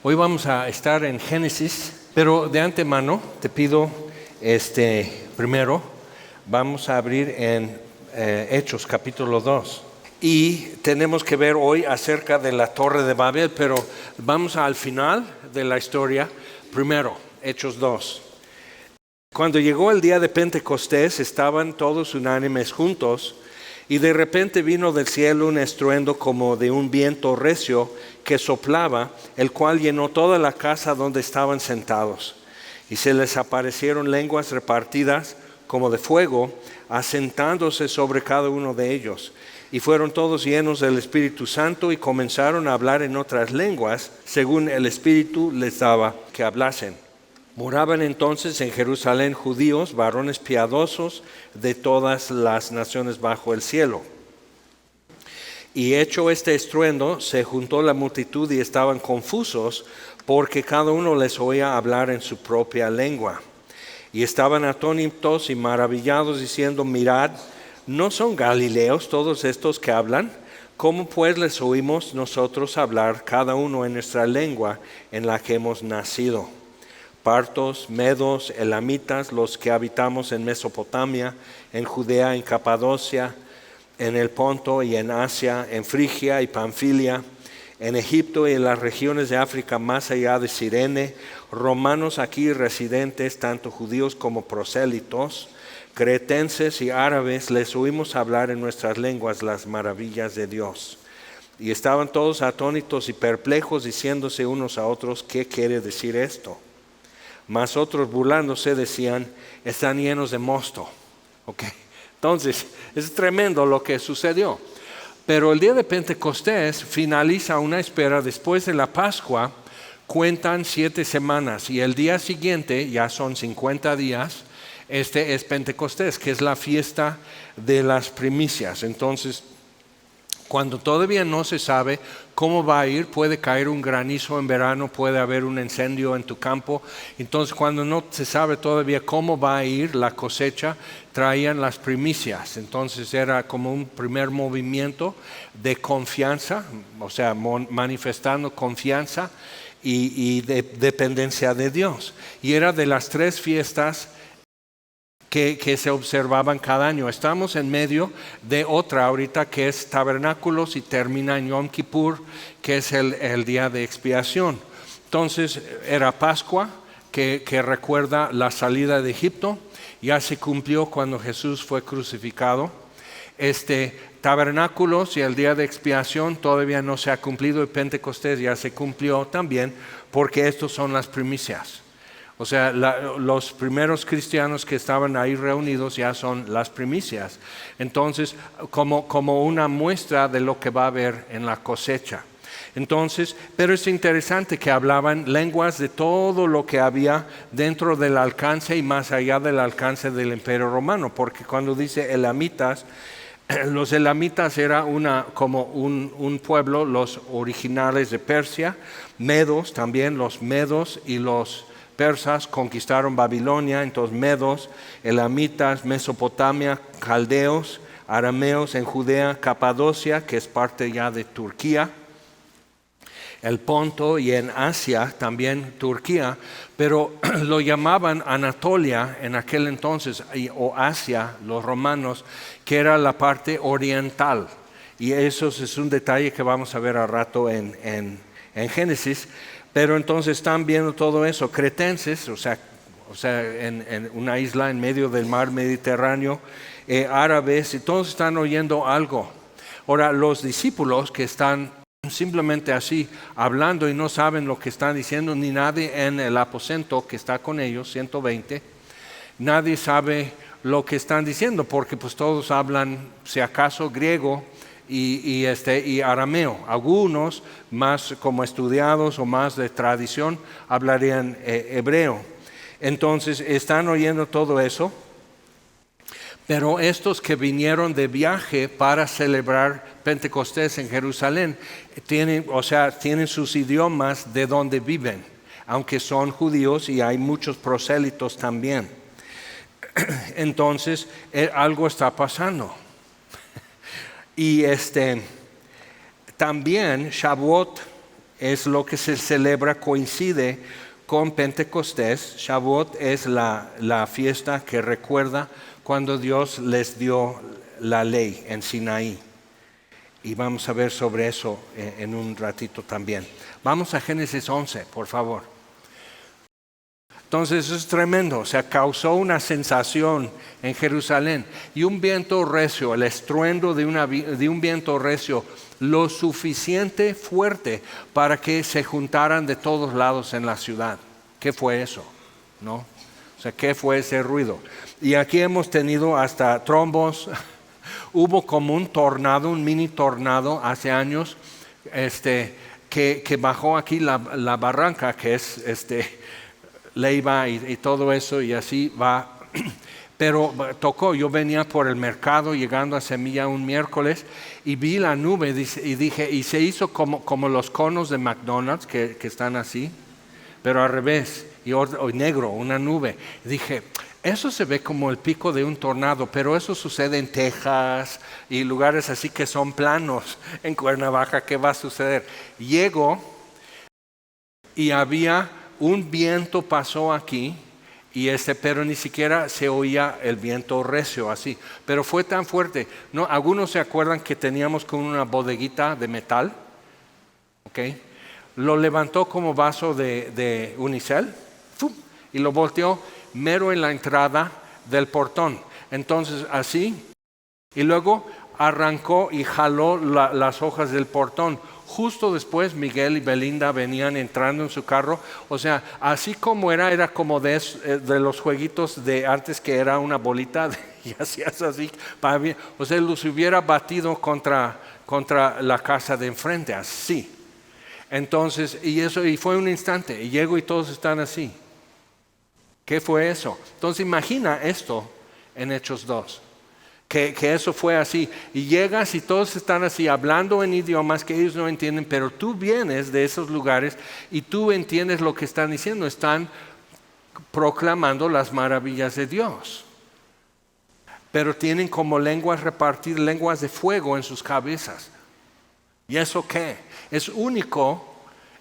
Hoy vamos a estar en Génesis, pero de antemano te pido, primero, vamos a abrir en Hechos capítulo 2. Y tenemos que ver hoy acerca de la Torre de Babel, pero vamos al final de la historia. Primero, Hechos 2. Cuando llegó el día de Pentecostés, estaban todos unánimes juntos, y de repente vino del cielo un estruendo como de un viento recio que soplaba, el cual llenó toda la casa donde estaban sentados. Y se les aparecieron lenguas repartidas como de fuego, asentándose sobre cada uno de ellos. Y fueron todos llenos del Espíritu Santo y comenzaron a hablar en otras lenguas, según el Espíritu les daba que hablasen. Moraban entonces en Jerusalén judíos, varones piadosos de todas las naciones bajo el cielo. Y hecho este estruendo, se juntó la multitud y estaban confusos, porque cada uno les oía hablar en su propia lengua. Y estaban atónitos y maravillados, diciendo: mirad, ¿no son galileos todos estos que hablan? ¿Cómo pues les oímos nosotros hablar, cada uno en nuestra lengua en la que hemos nacido? Partos, medos, elamitas, los que habitamos en Mesopotamia, en Judea, en Capadocia, en el Ponto y en Asia, en Frigia y Panfilia, en Egipto y en las regiones de África más allá de Cirene, romanos aquí residentes, tanto judíos como prosélitos, cretenses y árabes, les oímos hablar en nuestras lenguas las maravillas de Dios. Y estaban todos atónitos y perplejos, diciéndose unos a otros: ¿qué quiere decir esto? Mas otros, burlándose, decían: están llenos de mosto. Entonces, es tremendo lo que sucedió. Pero el día de Pentecostés finaliza una espera. Después de la Pascua cuentan 7 semanas y el día siguiente, ya son 50 días, es Pentecostés, que es la fiesta de las primicias. Entonces, cuando todavía no se sabe cómo va a ir, puede caer un granizo en verano, puede haber un incendio en tu campo. Entonces, cuando no se sabe todavía cómo va a ir la cosecha, traían las primicias. Entonces era como un primer movimiento de confianza, o sea, manifestando confianza y de dependencia de Dios. Y era de las 3 fiestas que se observaban cada año. Estamos en medio de otra ahorita, que es Tabernáculos, y termina en Yom Kippur, que es el día de expiación. Entonces era Pascua, que recuerda la salida de Egipto. Ya se cumplió cuando Jesús fue crucificado. Tabernáculos y el día de expiación todavía no se ha cumplido, y Pentecostés ya se cumplió también, porque estos son las primicias. O sea, los primeros cristianos que estaban ahí reunidos ya son las primicias. Entonces, como una muestra de lo que va a haber en la cosecha. Entonces, pero es interesante que hablaban lenguas de todo lo que había dentro del alcance y más allá del alcance del Imperio Romano. Porque cuando dice elamitas, los elamitas era como un pueblo, los originales de Persia. Medos también, los medos y los persas conquistaron Babilonia. Entonces medos, elamitas, Mesopotamia, caldeos, arameos en Judea, Capadocia, que es parte ya de Turquía, el Ponto, y en Asia también Turquía, pero lo llamaban Anatolia en aquel entonces, o Asia, los romanos, que era la parte oriental. Y eso es un detalle que vamos a ver al rato en Génesis. Pero entonces están viendo todo eso, cretenses, o sea en una isla en medio del mar Mediterráneo, árabes, y todos están oyendo algo. Ahora, los discípulos que están simplemente así hablando y no saben lo que están diciendo, ni nadie en el aposento que está con ellos, 120, nadie sabe lo que están diciendo, porque pues todos hablan, si acaso, griego y arameo. Algunos más como estudiados o más de tradición hablarían hebreo. Entonces están oyendo todo eso, pero estos que vinieron de viaje para celebrar Pentecostés en Jerusalén tienen sus idiomas de donde viven, aunque son judíos, y hay muchos prosélitos también. Entonces algo está pasando. Y también Shavuot es lo que se celebra, coincide con Pentecostés. Shavuot es la fiesta que recuerda cuando Dios les dio la ley en Sinaí. Y vamos a ver sobre eso en un ratito también. Vamos a Génesis 11, por favor. Entonces eso es tremendo, o sea, causó una sensación en Jerusalén y un viento recio, el estruendo de un viento recio, lo suficiente fuerte para que se juntaran de todos lados en la ciudad. ¿Qué fue eso? ¿No? O sea, ¿qué fue ese ruido? Y aquí hemos tenido hasta trombos. Hubo como un tornado, un mini tornado hace años, que bajó aquí la barranca, que es Leiva y todo eso, y así va. Pero tocó, yo venía por el mercado llegando a Semilla un miércoles y vi la nube y dije, y se hizo como los conos de McDonald's que están así, pero al revés, y negro, una nube. Dije, eso se ve como el pico de un tornado, pero eso sucede en Texas y lugares así que son planos. En Cuernavaca, ¿qué va a suceder? Llego y había un viento pasó aquí, pero ni siquiera se oía el viento recio así. Pero fue tan fuerte. ¿No? Algunos se acuerdan que teníamos con una bodeguita de metal. ¿Okay? Lo levantó como vaso de unicel y lo volteó mero en la entrada del portón. Entonces así, y luego arrancó y jaló las hojas del portón. Justo después Miguel y Belinda venían entrando en su carro. O sea, así como era como de los jueguitos de antes, que era una bolita y hacías así. O sea, los hubiera batido contra la casa de enfrente, así. Entonces, y fue un instante, y llego y todos están así. ¿Qué fue eso? Entonces imagina esto en Hechos 2. Que eso fue así, y llegas y todos están así hablando en idiomas que ellos no entienden, pero tú vienes de esos lugares y tú entiendes lo que están diciendo. Están proclamando las maravillas de Dios, pero tienen como lenguas repartidas, lenguas de fuego en sus cabezas. ¿Y eso qué? Es único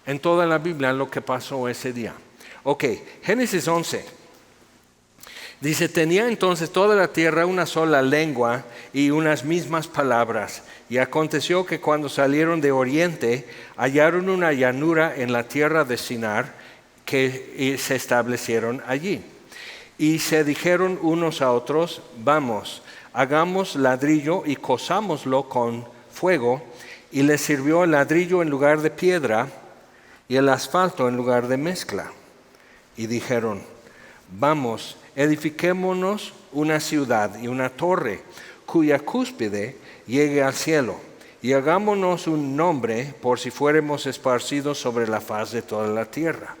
en toda la Biblia lo que pasó ese día. Ok, Génesis 11. Dice, tenía entonces toda la tierra una sola lengua y unas mismas palabras. Y aconteció que cuando salieron de oriente, hallaron una llanura en la tierra de Sinar, y se establecieron allí. Y se dijeron unos a otros, vamos, hagamos ladrillo y cosámoslo con fuego. Y les sirvió el ladrillo en lugar de piedra y el asfalto en lugar de mezcla. Y dijeron, vamos, edifiquémonos una ciudad y una torre cuya cúspide llegue al cielo, y hagámonos un nombre por si fuéramos esparcidos sobre la faz de toda la tierra.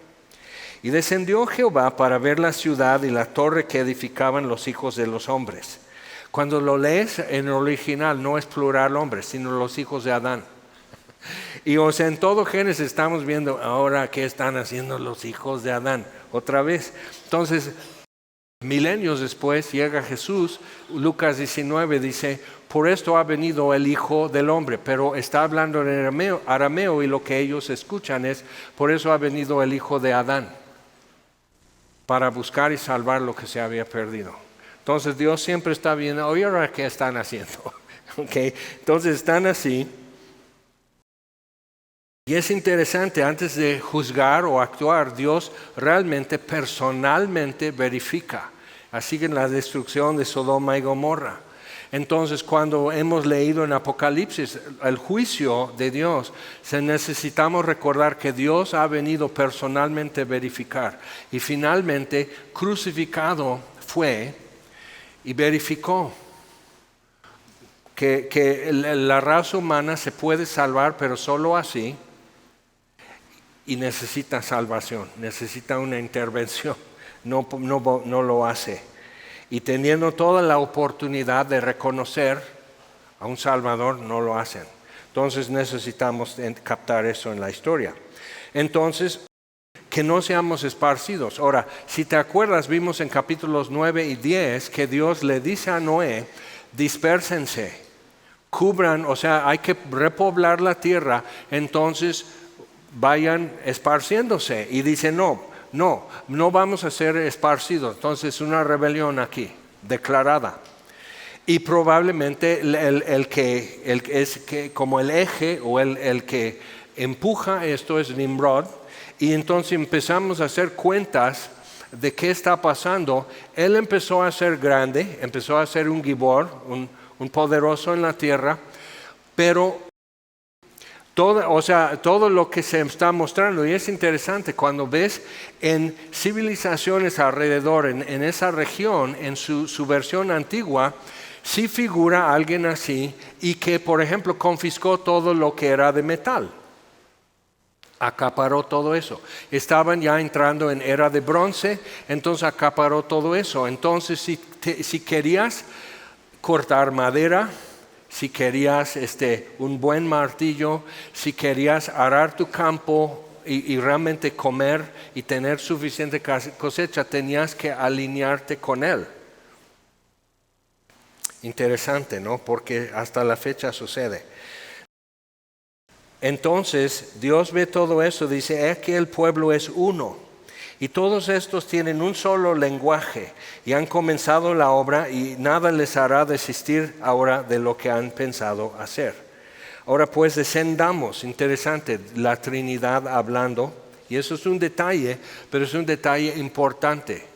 Y descendió Jehová para ver la ciudad y la torre que edificaban los hijos de los hombres. Cuando lo lees en el original no es plural hombres, sino los hijos de Adán. Y o sea, en todo Génesis estamos viendo ahora qué están haciendo los hijos de Adán otra vez. Entonces, milenios después llega Jesús. Lucas 19 dice, por esto ha venido el Hijo del Hombre, pero está hablando en arameo, y lo que ellos escuchan es, por eso ha venido el Hijo de Adán, para buscar y salvar lo que se había perdido. Entonces Dios siempre está viendo, oye, ahora qué están haciendo. Okay. Entonces están así. Y es interesante, antes de juzgar o actuar, Dios realmente personalmente verifica. Así que en la destrucción de Sodoma y Gomorra. Entonces, cuando hemos leído en Apocalipsis el juicio de Dios, necesitamos recordar que Dios ha venido personalmente a verificar. Y finalmente, crucificado fue y verificó que la raza humana se puede salvar, pero solo así. Y necesita salvación, necesita una intervención, no lo hace. Y teniendo toda la oportunidad de reconocer a un Salvador, no lo hacen. Entonces necesitamos captar eso en la historia. Entonces, que no seamos esparcidos. Ahora, si te acuerdas, vimos en capítulos 9 y 10 que Dios le dice a Noé, dispérsense, cubran, o sea, hay que repoblar la tierra. Entonces vayan esparciéndose. Y dice, no vamos a ser esparcidos. Entonces una rebelión aquí, declarada. Y probablemente como el eje o el que empuja esto es Nimrod. Y entonces empezamos a hacer cuentas de qué está pasando. Él empezó a ser grande, empezó a ser un gibor, un poderoso en la tierra, pero todo lo que se está mostrando, y es interesante cuando ves en civilizaciones alrededor, en esa región, en su versión antigua, sí figura alguien así y que, por ejemplo, confiscó todo lo que era de metal. Acaparó todo eso. Estaban ya entrando en era de bronce, entonces acaparó todo eso. Entonces, si querías cortar madera, si querías un buen martillo, si querías arar tu campo y realmente comer y tener suficiente cosecha, tenías que alinearte con él. Interesante, ¿no? Porque hasta la fecha sucede. Entonces Dios ve todo eso, dice, es que el pueblo es uno y todos estos tienen un solo lenguaje y han comenzado la obra y nada les hará desistir ahora de lo que han pensado hacer. Ahora pues descendamos, interesante, la Trinidad hablando, y eso es un detalle, pero es un detalle importante.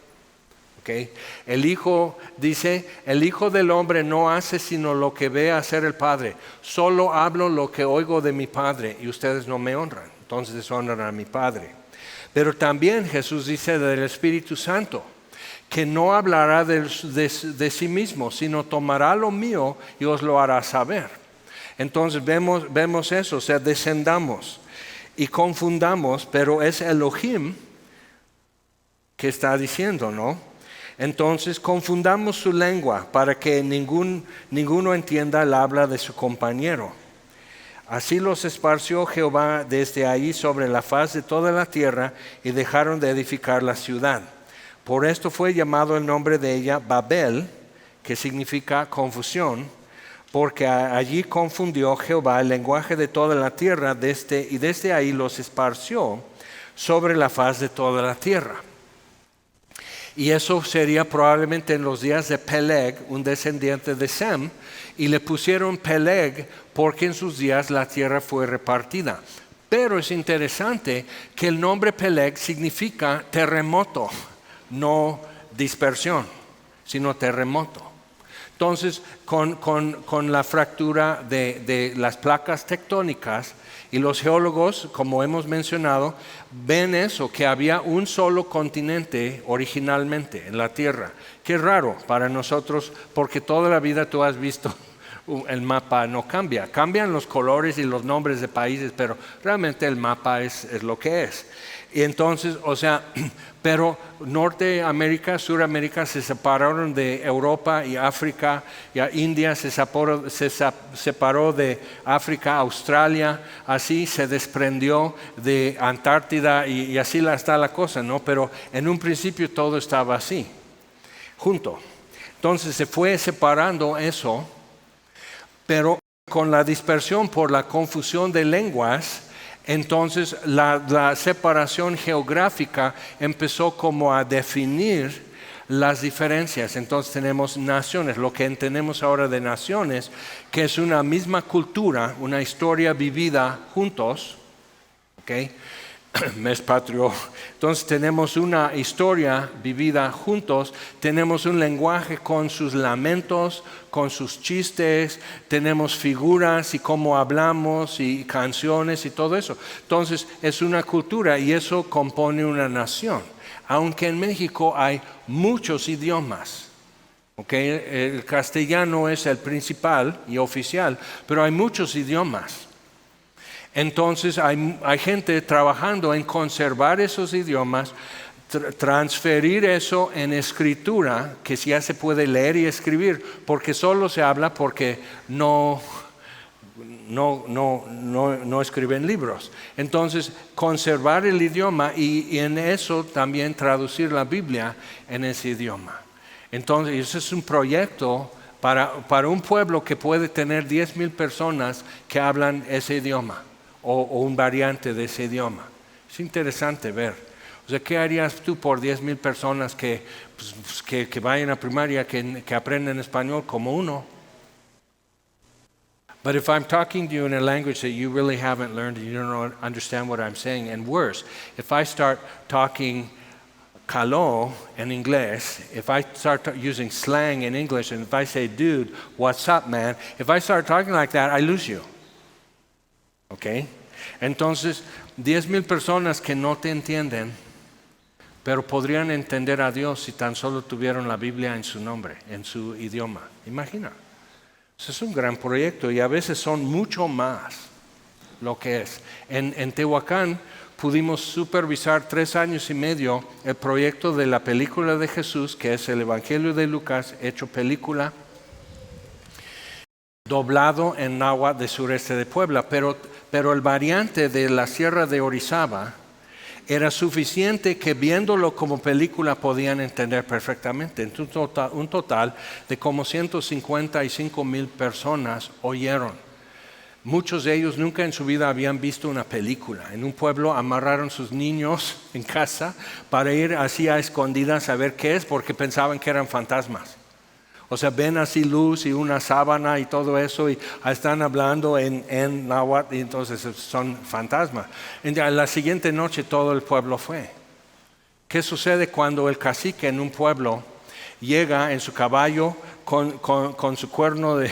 ¿Okay? El Hijo dice, el Hijo del Hombre no hace sino lo que ve hacer el Padre. Solo hablo lo que oigo de mi Padre y ustedes no me honran. Entonces deshonran a mi Padre. Pero también Jesús dice del Espíritu Santo, que no hablará de sí mismo, sino tomará lo mío y os lo hará saber. Entonces vemos eso, o sea, descendamos y confundamos, pero es Elohim que está diciendo, ¿no? Entonces confundamos su lengua para que ninguno entienda el habla de su compañero. Así los esparció Jehová desde ahí sobre la faz de toda la tierra y dejaron de edificar la ciudad. Por esto fue llamado el nombre de ella Babel, que significa confusión, porque allí confundió Jehová el lenguaje de toda la tierra y desde ahí los esparció sobre la faz de toda la tierra. Y eso sería probablemente en los días de Peleg, un descendiente de Sem, y le pusieron Peleg porque en sus días la tierra fue repartida. Pero es interesante que el nombre Peleg significa terremoto, no dispersión, sino terremoto. Entonces, con la fractura de las placas tectónicas, y los geólogos, como hemos mencionado, ven eso, que había un solo continente originalmente en la Tierra. Qué raro para nosotros, porque toda la vida tú has visto el mapa no cambia. Cambian los colores y los nombres de países, pero realmente el mapa es lo que es. Y entonces, pero Norteamérica, Suramérica se separaron de Europa y África, y India se separó de África, Australia, así se desprendió de Antártida y así está la cosa, ¿no? Pero en un principio todo estaba así, junto. Entonces se fue separando eso, pero con la dispersión por la confusión de lenguas, entonces la separación geográfica empezó como a definir las diferencias. Entonces tenemos naciones, lo que entendemos ahora de naciones, que es una misma cultura, una historia vivida juntos, ¿okay? Mes patrio. Entonces tenemos una historia vivida juntos, tenemos un lenguaje con sus lamentos, con sus chistes, tenemos figuras y cómo hablamos y canciones y todo eso. Entonces es una cultura y eso compone una nación. Aunque en México hay muchos idiomas. ¿Okay? El castellano es el principal y oficial, pero hay muchos idiomas. Entonces hay gente trabajando en conservar esos idiomas, transferir eso en escritura, que ya se puede leer y escribir, porque solo se habla porque no escriben libros. Entonces conservar el idioma y en eso también traducir la Biblia en ese idioma. Entonces ese es un proyecto para un pueblo que puede tener 10,000 personas que hablan ese idioma. o un variante de ese idioma. Es interesante ver. O sea, ¿qué harías tú por 10,000 personas que vayan a primaria, que aprenden español como uno? But if I'm talking to you in a language that you really haven't learned and you don't understand what I'm saying, and worse, if I start talking caló in English, if I start using slang in English, and if I say, dude, what's up, man? If I start talking like that, I lose you. Okay? Entonces, 10,000 personas que no te entienden, pero podrían entender a Dios si tan solo tuvieran la Biblia en su nombre, en su idioma. Imagina. Es un gran proyecto y a veces son mucho más lo que es. En Tehuacán pudimos supervisar 3 años y medio el proyecto de la película de Jesús, que es el Evangelio de Lucas, hecho película, doblado en náhuatl del sureste de Puebla. Pero el variante de la Sierra de Orizaba era suficiente que viéndolo como película podían entender perfectamente. Un total de como 155,000 personas oyeron. Muchos de ellos nunca en su vida habían visto una película. En un pueblo amarraron sus niños en casa para ir así a escondidas a ver qué es, porque pensaban que eran fantasmas. O sea, ven así luz y una sábana y todo eso y están hablando en náhuatl y entonces son fantasmas. La siguiente noche todo el pueblo fue. ¿Qué sucede cuando el cacique en un pueblo llega en su caballo con su cuerno de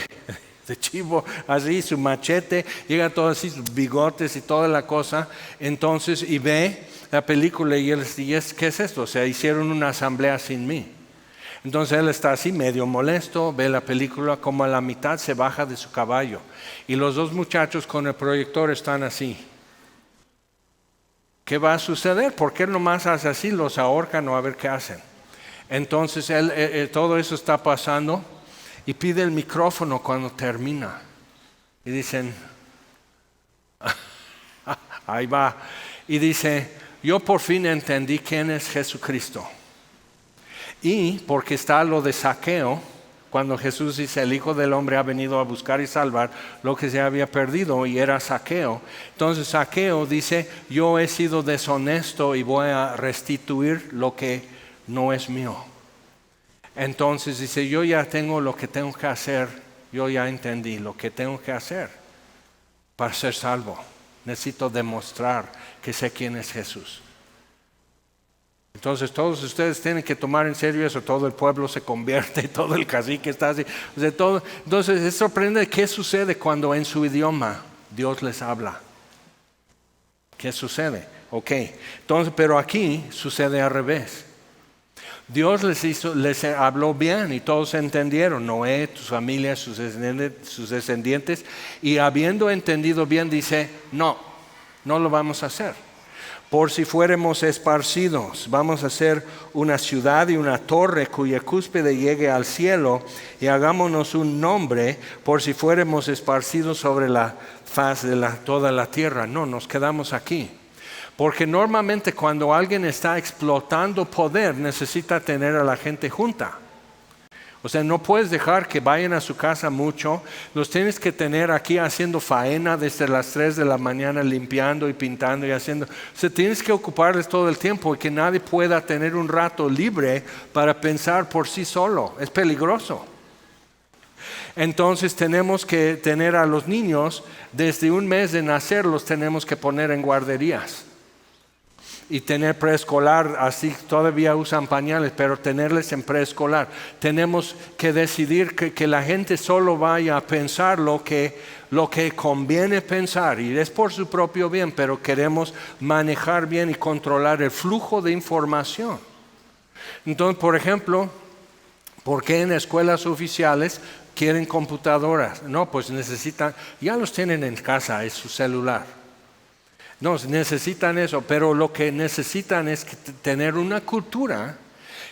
chivo, así, su machete, llega todo así, sus bigotes y toda la cosa, entonces, y ve la película y él dice, ¿qué es esto? O sea, hicieron una asamblea sin mí. Entonces él está así medio molesto, ve la película, como a la mitad se baja de su caballo. Y los 2 muchachos con el proyector están así. ¿Qué va a suceder? ¿Por qué nomás hace así? Los ahorcan o a ver qué hacen. Entonces todo eso está pasando y pide el micrófono cuando termina. Y dicen, ahí va. Y dice, yo por fin entendí quién es Jesucristo. Y porque está lo de Zaqueo, cuando Jesús dice, el Hijo del Hombre ha venido a buscar y salvar lo que se había perdido, y era Zaqueo. Entonces Zaqueo dice, yo he sido deshonesto y voy a restituir lo que no es mío. Entonces dice, yo ya tengo lo que tengo que hacer, yo ya entendí lo que tengo que hacer para ser salvo. Necesito demostrar que sé quién es Jesús. Entonces todos ustedes tienen que tomar en serio eso, todo el pueblo se convierte, todo el cacique está así. O sea, entonces es sorprendente qué sucede cuando en su idioma Dios les habla. ¿Qué sucede? Ok, entonces, pero aquí sucede al revés. Dios les habló bien y todos entendieron, Noé, tus familias, sus descendientes, y habiendo entendido bien dice, no lo vamos a hacer. Por si fuéramos esparcidos, vamos a hacer una ciudad y una torre cuya cúspide llegue al cielo y hagámonos un nombre por si fuéramos esparcidos sobre la faz de toda la tierra. No, nos quedamos aquí. Porque normalmente cuando alguien está explotando poder necesita tener a la gente junta. O sea, no puedes dejar que vayan a su casa mucho. Los tienes que tener aquí haciendo faena desde las 3 de la mañana, limpiando y pintando y haciendo. O sea, tienes que ocuparles todo el tiempo y que nadie pueda tener un rato libre para pensar por sí solo. Es peligroso. Entonces tenemos que tener a los niños, desde un mes de nacer los tenemos que poner en guarderías. Y tener preescolar, así todavía usan pañales, pero tenerles en preescolar. Tenemos que decidir que la gente solo vaya a pensar lo que conviene pensar, y es por su propio bien, pero queremos manejar bien y controlar el flujo de información. Entonces, por ejemplo, ¿por qué en escuelas oficiales quieren computadoras? No, pues necesitan, ya los tienen en casa, es su celular. No, necesitan eso, pero lo que necesitan es tener una cultura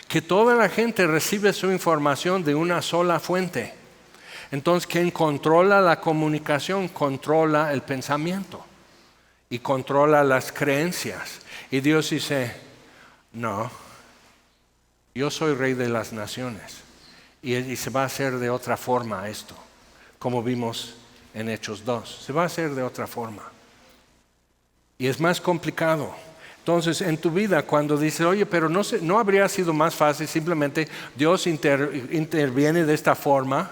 que toda la gente recibe su información de una sola fuente. Entonces, quien controla la comunicación, controla el pensamiento y controla las creencias. Y Dios dice, no, yo soy rey de las naciones. Y se va a hacer de otra forma esto, como vimos en Hechos 2. Se va a hacer de otra forma. y es más complicado. Entonces, en tu vida, cuando dices, oye, pero no habría sido más fácil, simplemente Dios interviene de esta forma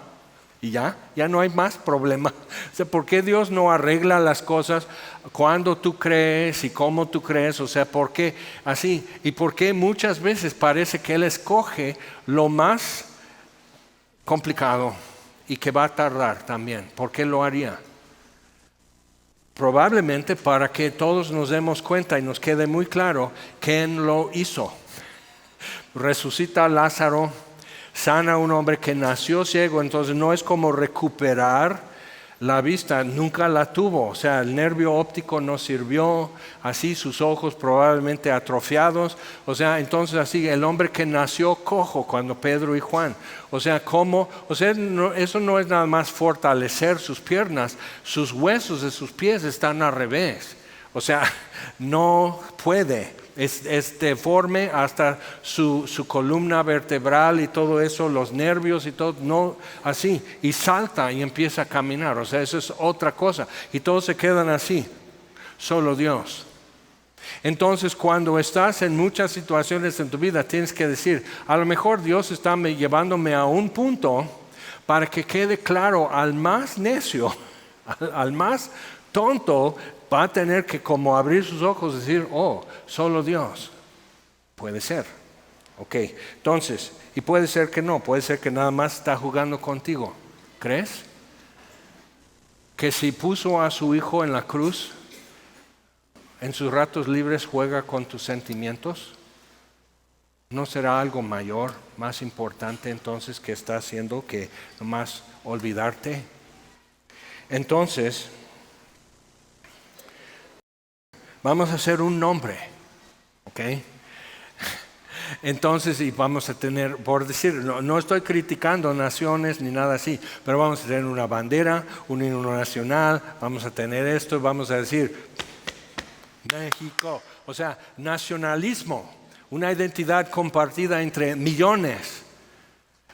y ya no hay más problema. O sea, ¿por qué Dios no arregla las cosas cuando tú crees y cómo tú crees? O sea, ¿por qué así? Y por qué muchas veces parece que Él escoge lo más complicado y que va a tardar también. ¿Por qué lo haría? Probablemente para que todos nos demos cuenta y nos quede muy claro quién lo hizo. Resucita a Lázaro, sana a un hombre que nació ciego, entonces no es como recuperar la vista, nunca la tuvo, o sea, el nervio óptico no sirvió, así sus ojos probablemente atrofiados, o sea, entonces así el hombre que nació cojo cuando Pedro y Juan, o sea, ¿cómo? O sea, eso no es nada más fortalecer sus piernas, sus huesos de sus pies están al revés, o sea, no puede. Es deforme hasta su columna vertebral y todo eso, los nervios y todo, no así, y salta y empieza a caminar, o sea, eso es otra cosa, y todos se quedan así, solo Dios. Entonces, cuando estás en muchas situaciones en tu vida, tienes que decir, a lo mejor Dios está llevándome a un punto para que quede claro al más necio, al más tonto, va a tener que como abrir sus ojos y decir, oh, solo Dios. Puede ser. Ok, entonces, y puede ser que no, puede ser que nada más está jugando contigo. ¿Crees? Que si puso a su hijo en la cruz, en sus ratos libres juega con tus sentimientos. ¿No será algo mayor, más importante entonces que está haciendo que nomás olvidarte? Entonces, vamos a hacer un nombre, ¿ok? Entonces, y vamos a tener, por decir, no estoy criticando naciones ni nada así, pero vamos a tener una bandera, un himno nacional, vamos a tener esto, vamos a decir, México, o sea, nacionalismo, una identidad compartida entre millones.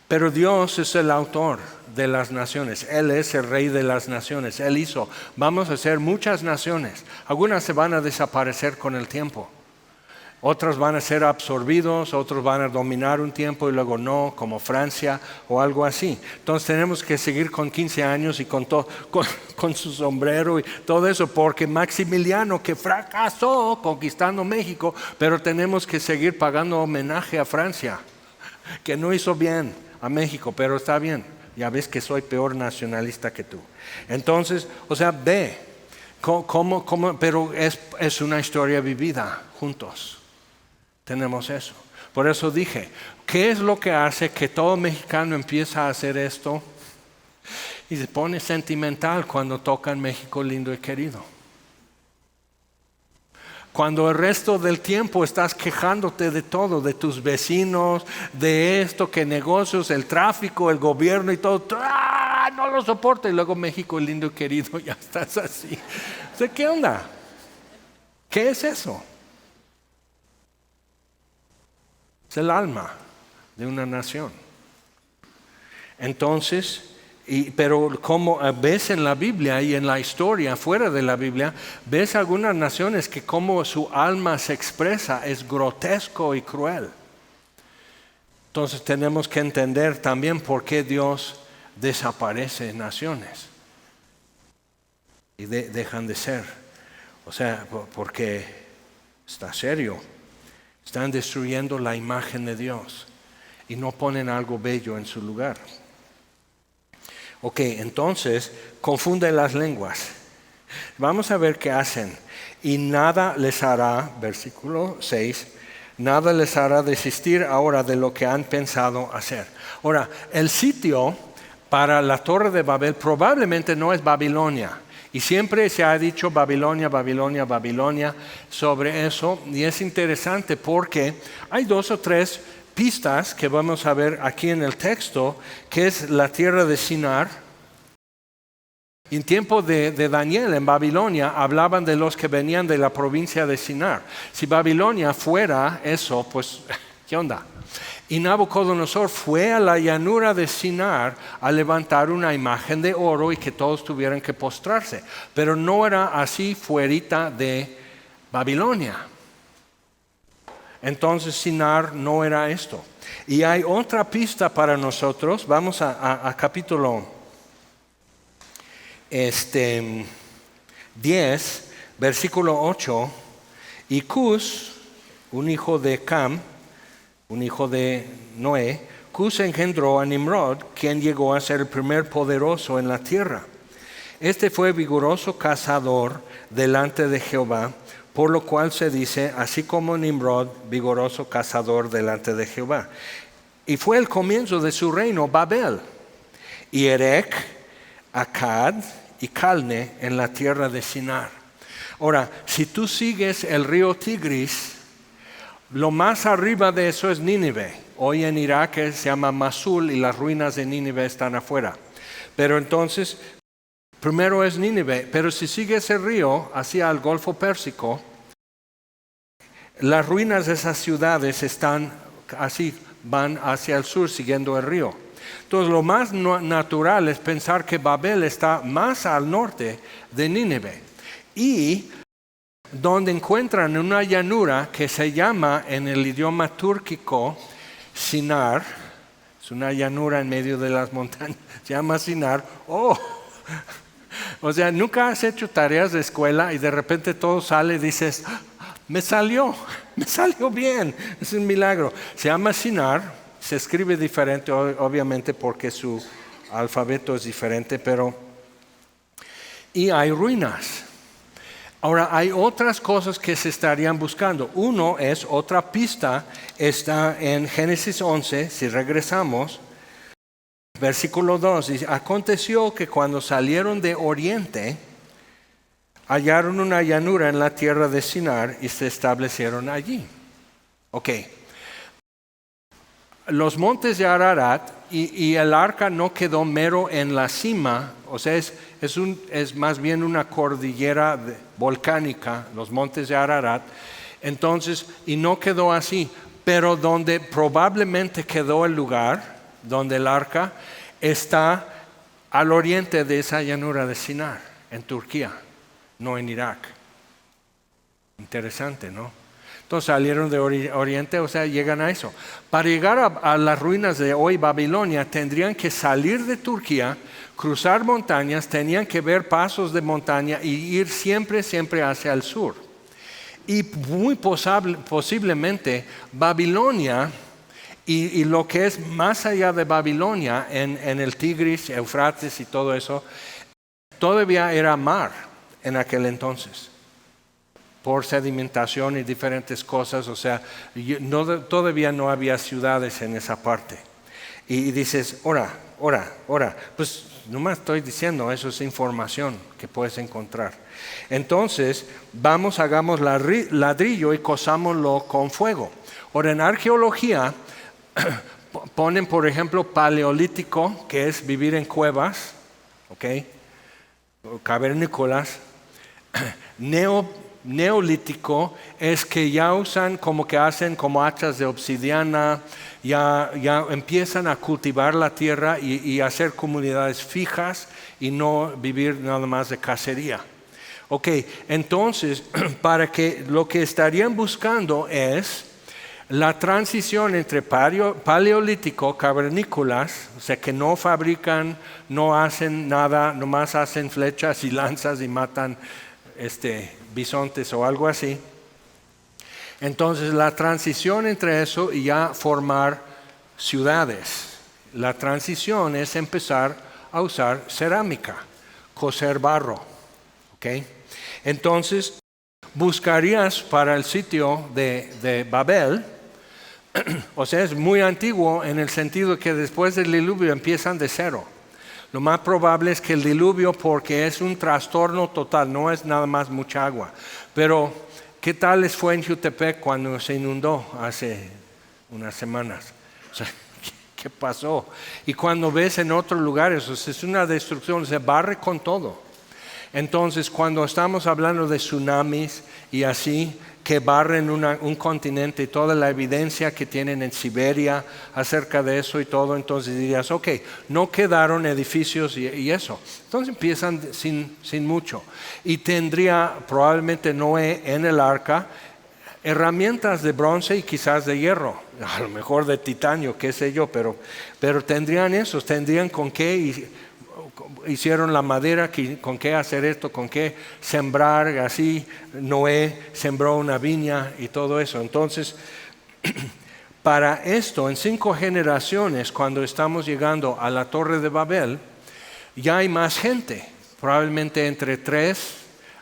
Pero Dios es el autor de las naciones, Él es el rey de las naciones, Él hizo, vamos a hacer muchas naciones, algunas se van a desaparecer con el tiempo, otras van a ser absorbidos, otros van a dominar un tiempo y luego no, como Francia o algo así. Entonces tenemos que seguir con 15 años y con su sombrero y todo eso, porque Maximiliano que fracasó conquistando México, pero tenemos que seguir pagando homenaje a Francia, que no hizo bien a México, pero está bien, ya ves que soy peor nacionalista que tú. Entonces, o sea, ve, pero es una historia vivida juntos. Tenemos eso. Por eso dije, ¿qué es lo que hace que todo mexicano empieza a hacer esto? Y se pone sentimental cuando tocan México lindo y querido. Cuando el resto del tiempo estás quejándote de todo, de tus vecinos, de esto, que negocios, el tráfico, el gobierno y todo, no lo soporto. Y luego México lindo y querido, ya estás así. O sea, ¿qué onda? ¿Qué es eso? Es el alma de una nación. Entonces, pero como ves en la Biblia y en la historia fuera de la Biblia, ves algunas naciones que como su alma se expresa es grotesco y cruel. Entonces tenemos que entender también por qué Dios desaparece en naciones y dejan de ser. O sea, porque está serio. Están destruyendo la imagen de Dios y no ponen algo bello en su lugar. Ok, entonces confunde las lenguas. Vamos a ver qué hacen. Y nada les hará, versículo 6, nada les hará desistir ahora de lo que han pensado hacer. Ahora, el sitio para la Torre de Babel probablemente no es Babilonia. Y siempre se ha dicho Babilonia, Babilonia, Babilonia sobre eso. Y es interesante porque hay 2 o 3 pistas que vamos a ver aquí en el texto, que es la tierra de Sinar. En tiempo de Daniel en Babilonia hablaban de los que venían de la provincia de Sinar. Si Babilonia fuera eso, pues, ¿qué onda? Y Nabucodonosor fue a la llanura de Sinar a levantar una imagen de oro y que todos tuvieran que postrarse. Pero no era así fuerita de Babilonia. Entonces Sinar no era esto. Y hay otra pista para nosotros. Vamos a capítulo 10, versículo 8. Y Cus, un hijo de Cam, un hijo de Noé, Cus engendró a Nimrod, quien llegó a ser el primer poderoso en la tierra. Este fue vigoroso cazador delante de Jehová, por lo cual se dice, así como Nimrod, vigoroso cazador delante de Jehová. Y fue el comienzo de su reino Babel, y Erech, Akkad y Calne en la tierra de Sinar. Ahora, si tú sigues el río Tigris, lo más arriba de eso es Nínive. Hoy en Irak se llama Mosul y las ruinas de Nínive están afuera. Pero entonces, primero es Nínive, pero si sigues el río hacia el Golfo Pérsico, las ruinas de esas ciudades están así, van hacia el sur siguiendo el río. Entonces lo más natural es pensar que Babel está más al norte de Nínive. Y donde encuentran una llanura que se llama en el idioma túrquico Sinar, es una llanura en medio de las montañas, se llama Sinar. O sea, nunca has hecho tareas de escuela y de repente todo sale y dices, me salió bien, es un milagro. Se llama Sinar, se escribe diferente obviamente porque su alfabeto es diferente, y hay ruinas. Ahora, hay otras cosas que se estarían buscando. Uno es, otra pista, está en Génesis 11, si regresamos, versículo 2, dice, aconteció que cuando salieron de oriente, hallaron una llanura en la tierra de Sinar y se establecieron allí. Ok. Los montes de Ararat y el arca no quedó mero en la cima, o sea, es más bien una cordillera volcánica, los montes de Ararat. Entonces, y no quedó así, pero donde probablemente quedó el lugar, donde el arca, está al oriente de esa llanura de Sinar, en Turquía, no en Irak. Interesante, ¿no? Entonces salieron de oriente, o sea, llegan a eso. Para llegar a las ruinas de hoy Babilonia, tendrían que salir de Turquía, cruzar montañas, tenían que ver pasos de montaña y ir siempre hacia el sur. Y muy posiblemente Babilonia y lo que es más allá de Babilonia, en el Tigris, Eufrates y todo eso, todavía era mar en aquel entonces, por sedimentación y diferentes cosas, o sea, todavía no había ciudades en esa parte. Y dices, ora, pues nomás estoy diciendo, eso es información que puedes encontrar. Entonces, hagamos ladrillo y cosámoslo con fuego. Ahora, en arqueología, ponen, por ejemplo, paleolítico, que es vivir en cuevas, ¿ok? Cavernícolas. Neolítico es que ya usan como que hacen como hachas de obsidiana, ya empiezan a cultivar la tierra y hacer comunidades fijas y no vivir nada más de cacería. Ok, entonces para que lo que estarían buscando es la transición entre paleolítico, cavernícolas, o sea que no fabrican, no hacen nada, nomás hacen flechas y lanzas y matan bisontes o algo así. Entonces la transición entre eso y ya formar ciudades. La transición es empezar a usar cerámica, coser barro. ¿Okay? Entonces buscarías para el sitio de Babel, o sea, es muy antiguo en el sentido que después del diluvio empiezan de cero. Lo más probable es que el diluvio, porque es un trastorno total, no es nada más mucha agua. Pero, ¿qué tal les fue en Jutepec cuando se inundó hace unas semanas? O sea, ¿qué pasó? Y cuando ves en otros lugares, o sea, es una destrucción, se barre con todo. Entonces, cuando estamos hablando de tsunamis y así, que barren un continente y toda la evidencia que tienen en Siberia acerca de eso y todo, entonces dirías, ok, no quedaron edificios y eso. Entonces empiezan sin mucho. Y tendría probablemente Noé en el arca herramientas de bronce y quizás de hierro, a lo mejor de titanio, qué sé yo, pero tendrían esos, tendrían con qué hicieron la madera, con qué hacer esto, con qué sembrar. Así Noé sembró una viña y todo eso. Entonces, para esto, en 5 generaciones, cuando estamos llegando a la Torre de Babel, ya hay más gente, probablemente entre 3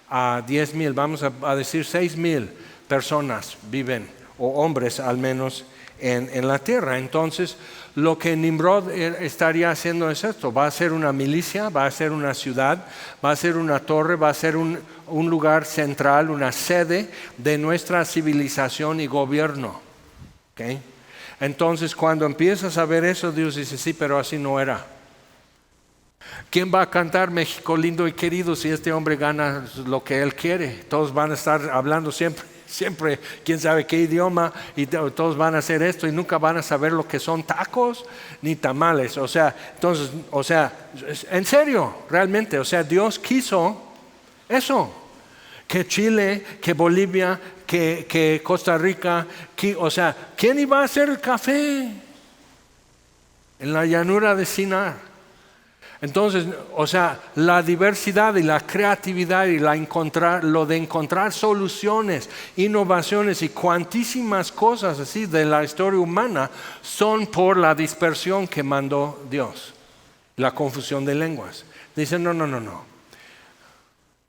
a 10 mil, vamos a decir 6 mil personas viven, o hombres al menos, en la tierra. Entonces, lo que Nimrod estaría haciendo es esto: va a ser una milicia, va a ser una ciudad, va a ser una torre, va a ser un lugar central, una sede de nuestra civilización y gobierno. ¿Okay? Entonces, cuando empiezas a ver eso, Dios dice, sí, pero así no era. ¿Quién va a cantar México lindo y querido si este hombre gana lo que él quiere? Todos van a estar hablando siempre, quién sabe qué idioma, y todos van a hacer esto y nunca van a saber lo que son tacos ni tamales. Entonces, en serio, realmente, Dios quiso eso, que Chile, que Bolivia, que Costa Rica, ¿quién iba a hacer el café en la llanura de Sinar? Entonces, la diversidad y la creatividad y lo de encontrar soluciones, innovaciones y cuantísimas cosas así de la historia humana son por la dispersión que mandó Dios, la confusión de lenguas. Dicen, no.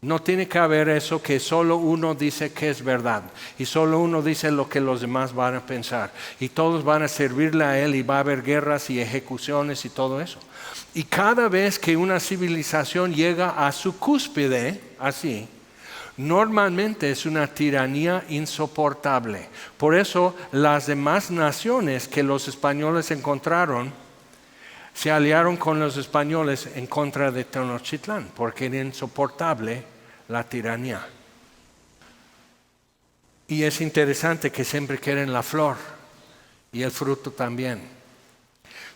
No tiene que haber eso que solo uno dice que es verdad y solo uno dice lo que los demás van a pensar y todos van a servirle a él y va a haber guerras y ejecuciones y todo eso. Y cada vez que una civilización llega a su cúspide, así, normalmente es una tiranía insoportable. Por eso las demás naciones que los españoles encontraron se aliaron con los españoles en contra de Tenochtitlán, porque era insoportable la tiranía. Y es interesante que siempre quieren la flor y el fruto también.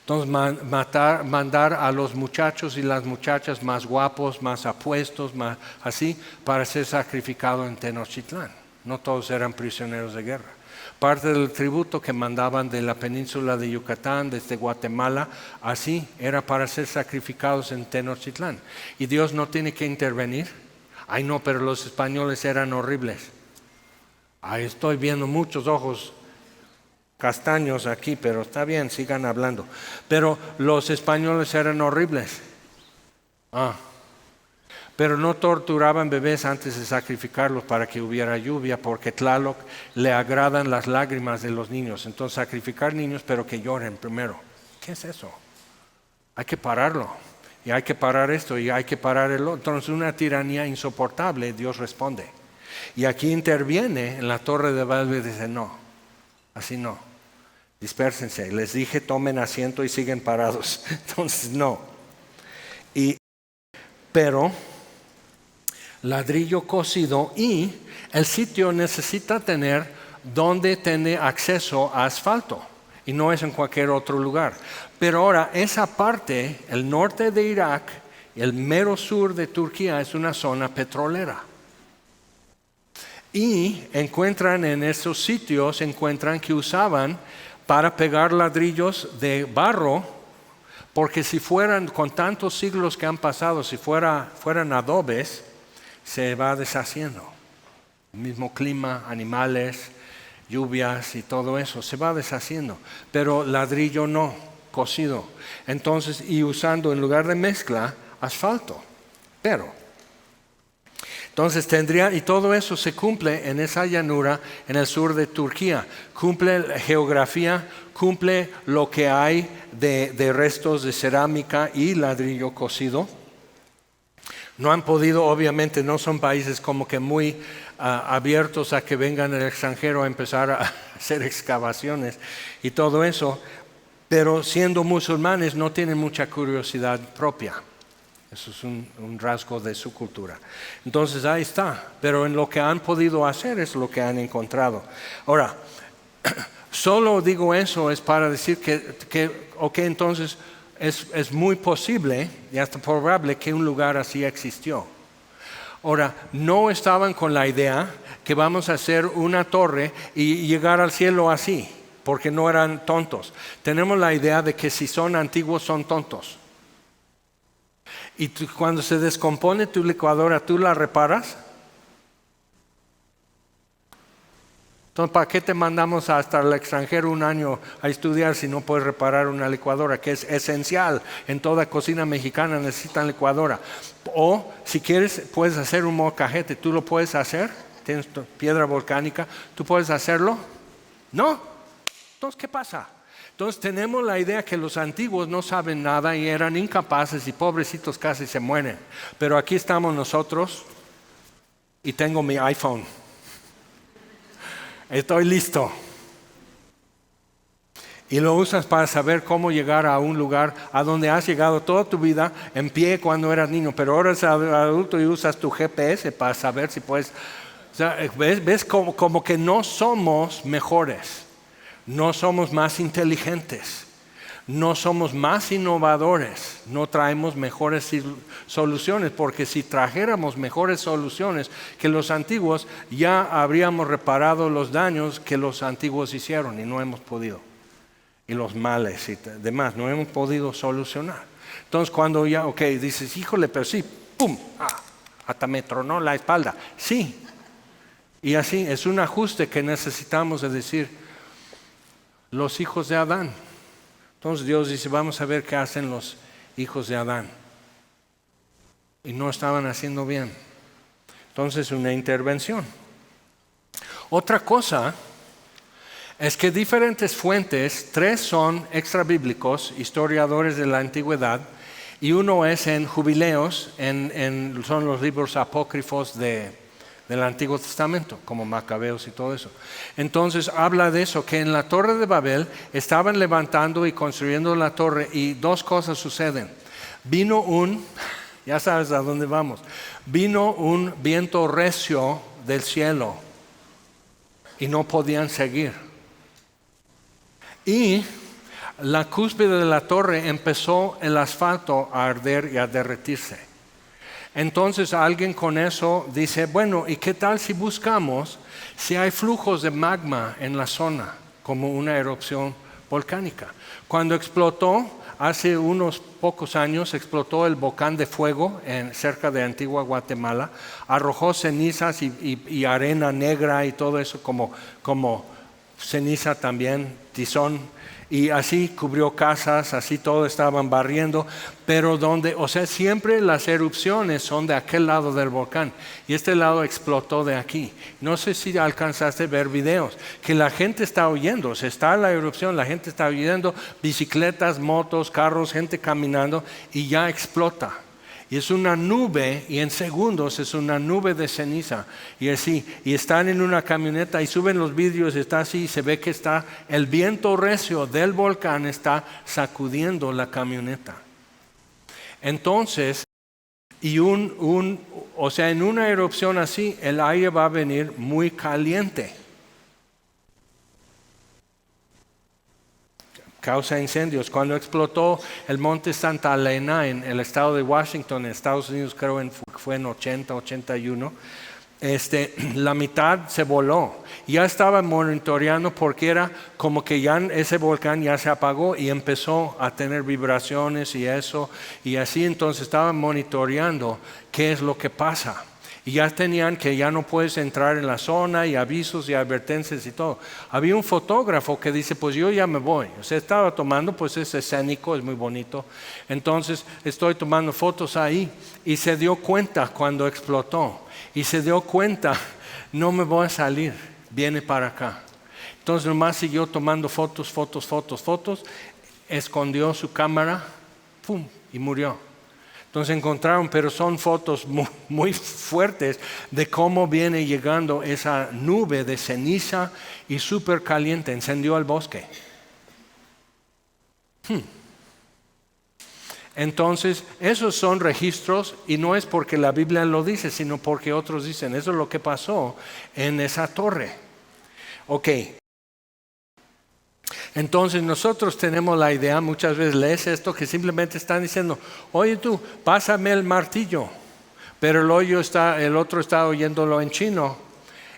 Entonces mandar a los muchachos y las muchachas más guapos, más apuestos, más así, para ser sacrificados en Tenochtitlán. No todos eran prisioneros de guerra. Parte del tributo que mandaban de la península de Yucatán, desde Guatemala, así era para ser sacrificados en Tenochtitlán. Y Dios no tiene que intervenir. Ay no, pero los españoles eran horribles. Ahí estoy viendo muchos ojos castaños aquí, pero está bien, sigan hablando. Pero los españoles eran horribles. Pero no torturaban bebés antes de sacrificarlos para que hubiera lluvia, porque Tlaloc le agradan las lágrimas de los niños. Entonces sacrificar niños, pero que lloren primero. ¿Qué es eso? Hay que pararlo. Y hay que parar esto y hay que parar el otro. Entonces una tiranía insoportable, Dios responde. Y aquí interviene en la Torre de Babel y dice, no, así no. Dispérsense. Les dije, tomen asiento y siguen parados. Entonces no. Pero ladrillo cocido, y el sitio necesita tener donde tener acceso a asfalto. Y no es en cualquier otro lugar. Pero ahora, esa parte, el norte de Irak, el mero sur de Turquía, es una zona petrolera. Y encuentran en esos sitios, que usaban para pegar ladrillos de barro, porque si fueran, con tantos siglos que han pasado, si fueran adobes, se va deshaciendo. El mismo clima, animales, lluvias y todo eso, se va deshaciendo. Pero ladrillo no, cocido. Entonces, y usando en lugar de mezcla, asfalto. Entonces y todo eso se cumple en esa llanura en el sur de Turquía. Cumple la geografía, cumple lo que hay de restos de cerámica y ladrillo cocido. No han podido, obviamente, no son países como que muy abiertos a que vengan el extranjero a empezar a hacer excavaciones y todo eso, pero siendo musulmanes no tienen mucha curiosidad propia. Eso es un rasgo de su cultura. Entonces ahí está. Pero en lo que han podido hacer es lo que han encontrado. Ahora, solo digo eso es para decir ok, entonces es muy posible y hasta probable que un lugar así existió. Ahora, no estaban con la idea que vamos a hacer una torre y llegar al cielo así, porque no eran tontos. Tenemos la idea de que si son antiguos son tontos. Y cuando se descompone tu licuadora, ¿tú la reparas? Entonces, ¿para qué te mandamos hasta el extranjero un año a estudiar si no puedes reparar una licuadora? Que es esencial. En toda cocina mexicana necesitan licuadora. O si quieres, puedes hacer un molcajete. ¿Tú lo puedes hacer? ¿Tienes piedra volcánica? ¿Tú puedes hacerlo? No. Entonces, ¿qué pasa? Entonces tenemos la idea que los antiguos no saben nada y eran incapaces y pobrecitos casi se mueren. Pero aquí estamos nosotros y tengo mi iPhone. Estoy listo. Y lo usas para saber cómo llegar a un lugar a donde has llegado toda tu vida en pie cuando eras niño, pero ahora eres adulto y usas tu GPS para saber si puedes. O sea, ves como que no somos mejores, no somos más inteligentes, no somos más innovadores, no traemos mejores soluciones, porque si trajéramos mejores soluciones que los antiguos, ya habríamos reparado los daños que los antiguos hicieron y no hemos podido. Y los males y demás, no hemos podido solucionar. Entonces cuando ya, dices, híjole, pero sí, ¡pum! Hasta me tronó la espalda. Sí. Y así es un ajuste que necesitamos de decir, los hijos de Adán. Entonces Dios dice, vamos a ver qué hacen los hijos de Adán. Y no estaban haciendo bien. Entonces una intervención. Otra cosa es que diferentes fuentes, 3 son extrabíblicos, historiadores de la antigüedad, y uno es en Jubileos, son los libros apócrifos del Antiguo Testamento, como Macabeos y todo eso. Entonces habla de eso, que en la Torre de Babel estaban levantando y construyendo la torre y 2 cosas suceden. Ya sabes a dónde vamos, vino un viento recio del cielo y no podían seguir. Y la cúspide de la torre empezó el asfalto a arder y a derretirse. Entonces alguien con eso dice, bueno, ¿y qué tal si buscamos si hay flujos de magma en la zona, como una erupción volcánica? Cuando explotó, hace unos pocos años, explotó el volcán de fuego cerca de Antigua Guatemala, arrojó cenizas y arena negra y todo eso como ceniza también, tizón. Y así cubrió casas, así todo estaban barriendo, pero siempre las erupciones son de aquel lado del volcán y este lado explotó de aquí. No sé si alcanzaste a ver videos, que la gente está huyendo, está la erupción, la gente está huyendo, bicicletas, motos, carros, gente caminando y ya explota. Y es una nube, y en segundos es una nube de ceniza. Y así, y están en una camioneta y suben los vidrios, está así, y se ve que está el viento recio del volcán está sacudiendo la camioneta. Entonces, en una erupción así, el aire va a venir muy caliente. Causa incendios. Cuando explotó el monte Santa Elena en el estado de Washington, en Estados Unidos, creo fue en 81, la mitad se voló. Ya estaban monitoreando porque era como que ya ese volcán ya se apagó y empezó a tener vibraciones y eso, y así entonces estaban monitoreando qué es lo que pasa. Y ya tenían que ya no puedes entrar en la zona y avisos y advertencias y todo. Había un fotógrafo que dice, pues yo ya me voy. O sea, estaba tomando, pues es escénico, es muy bonito. Entonces estoy tomando fotos ahí y se dio cuenta cuando explotó. Y se dio cuenta, no me voy a salir, viene para acá. Entonces nomás siguió tomando fotos, escondió su cámara, ¡pum! Y murió. Entonces encontraron, pero son fotos muy fuertes de cómo viene llegando esa nube de ceniza y súper caliente, encendió el bosque. Entonces, esos son registros y no es porque la Biblia lo dice, sino porque otros dicen. Eso es lo que pasó en esa torre. Ok. Entonces nosotros tenemos la idea, muchas veces lees esto, que simplemente están diciendo, oye tú, pásame el martillo, pero el otro está oyéndolo en chino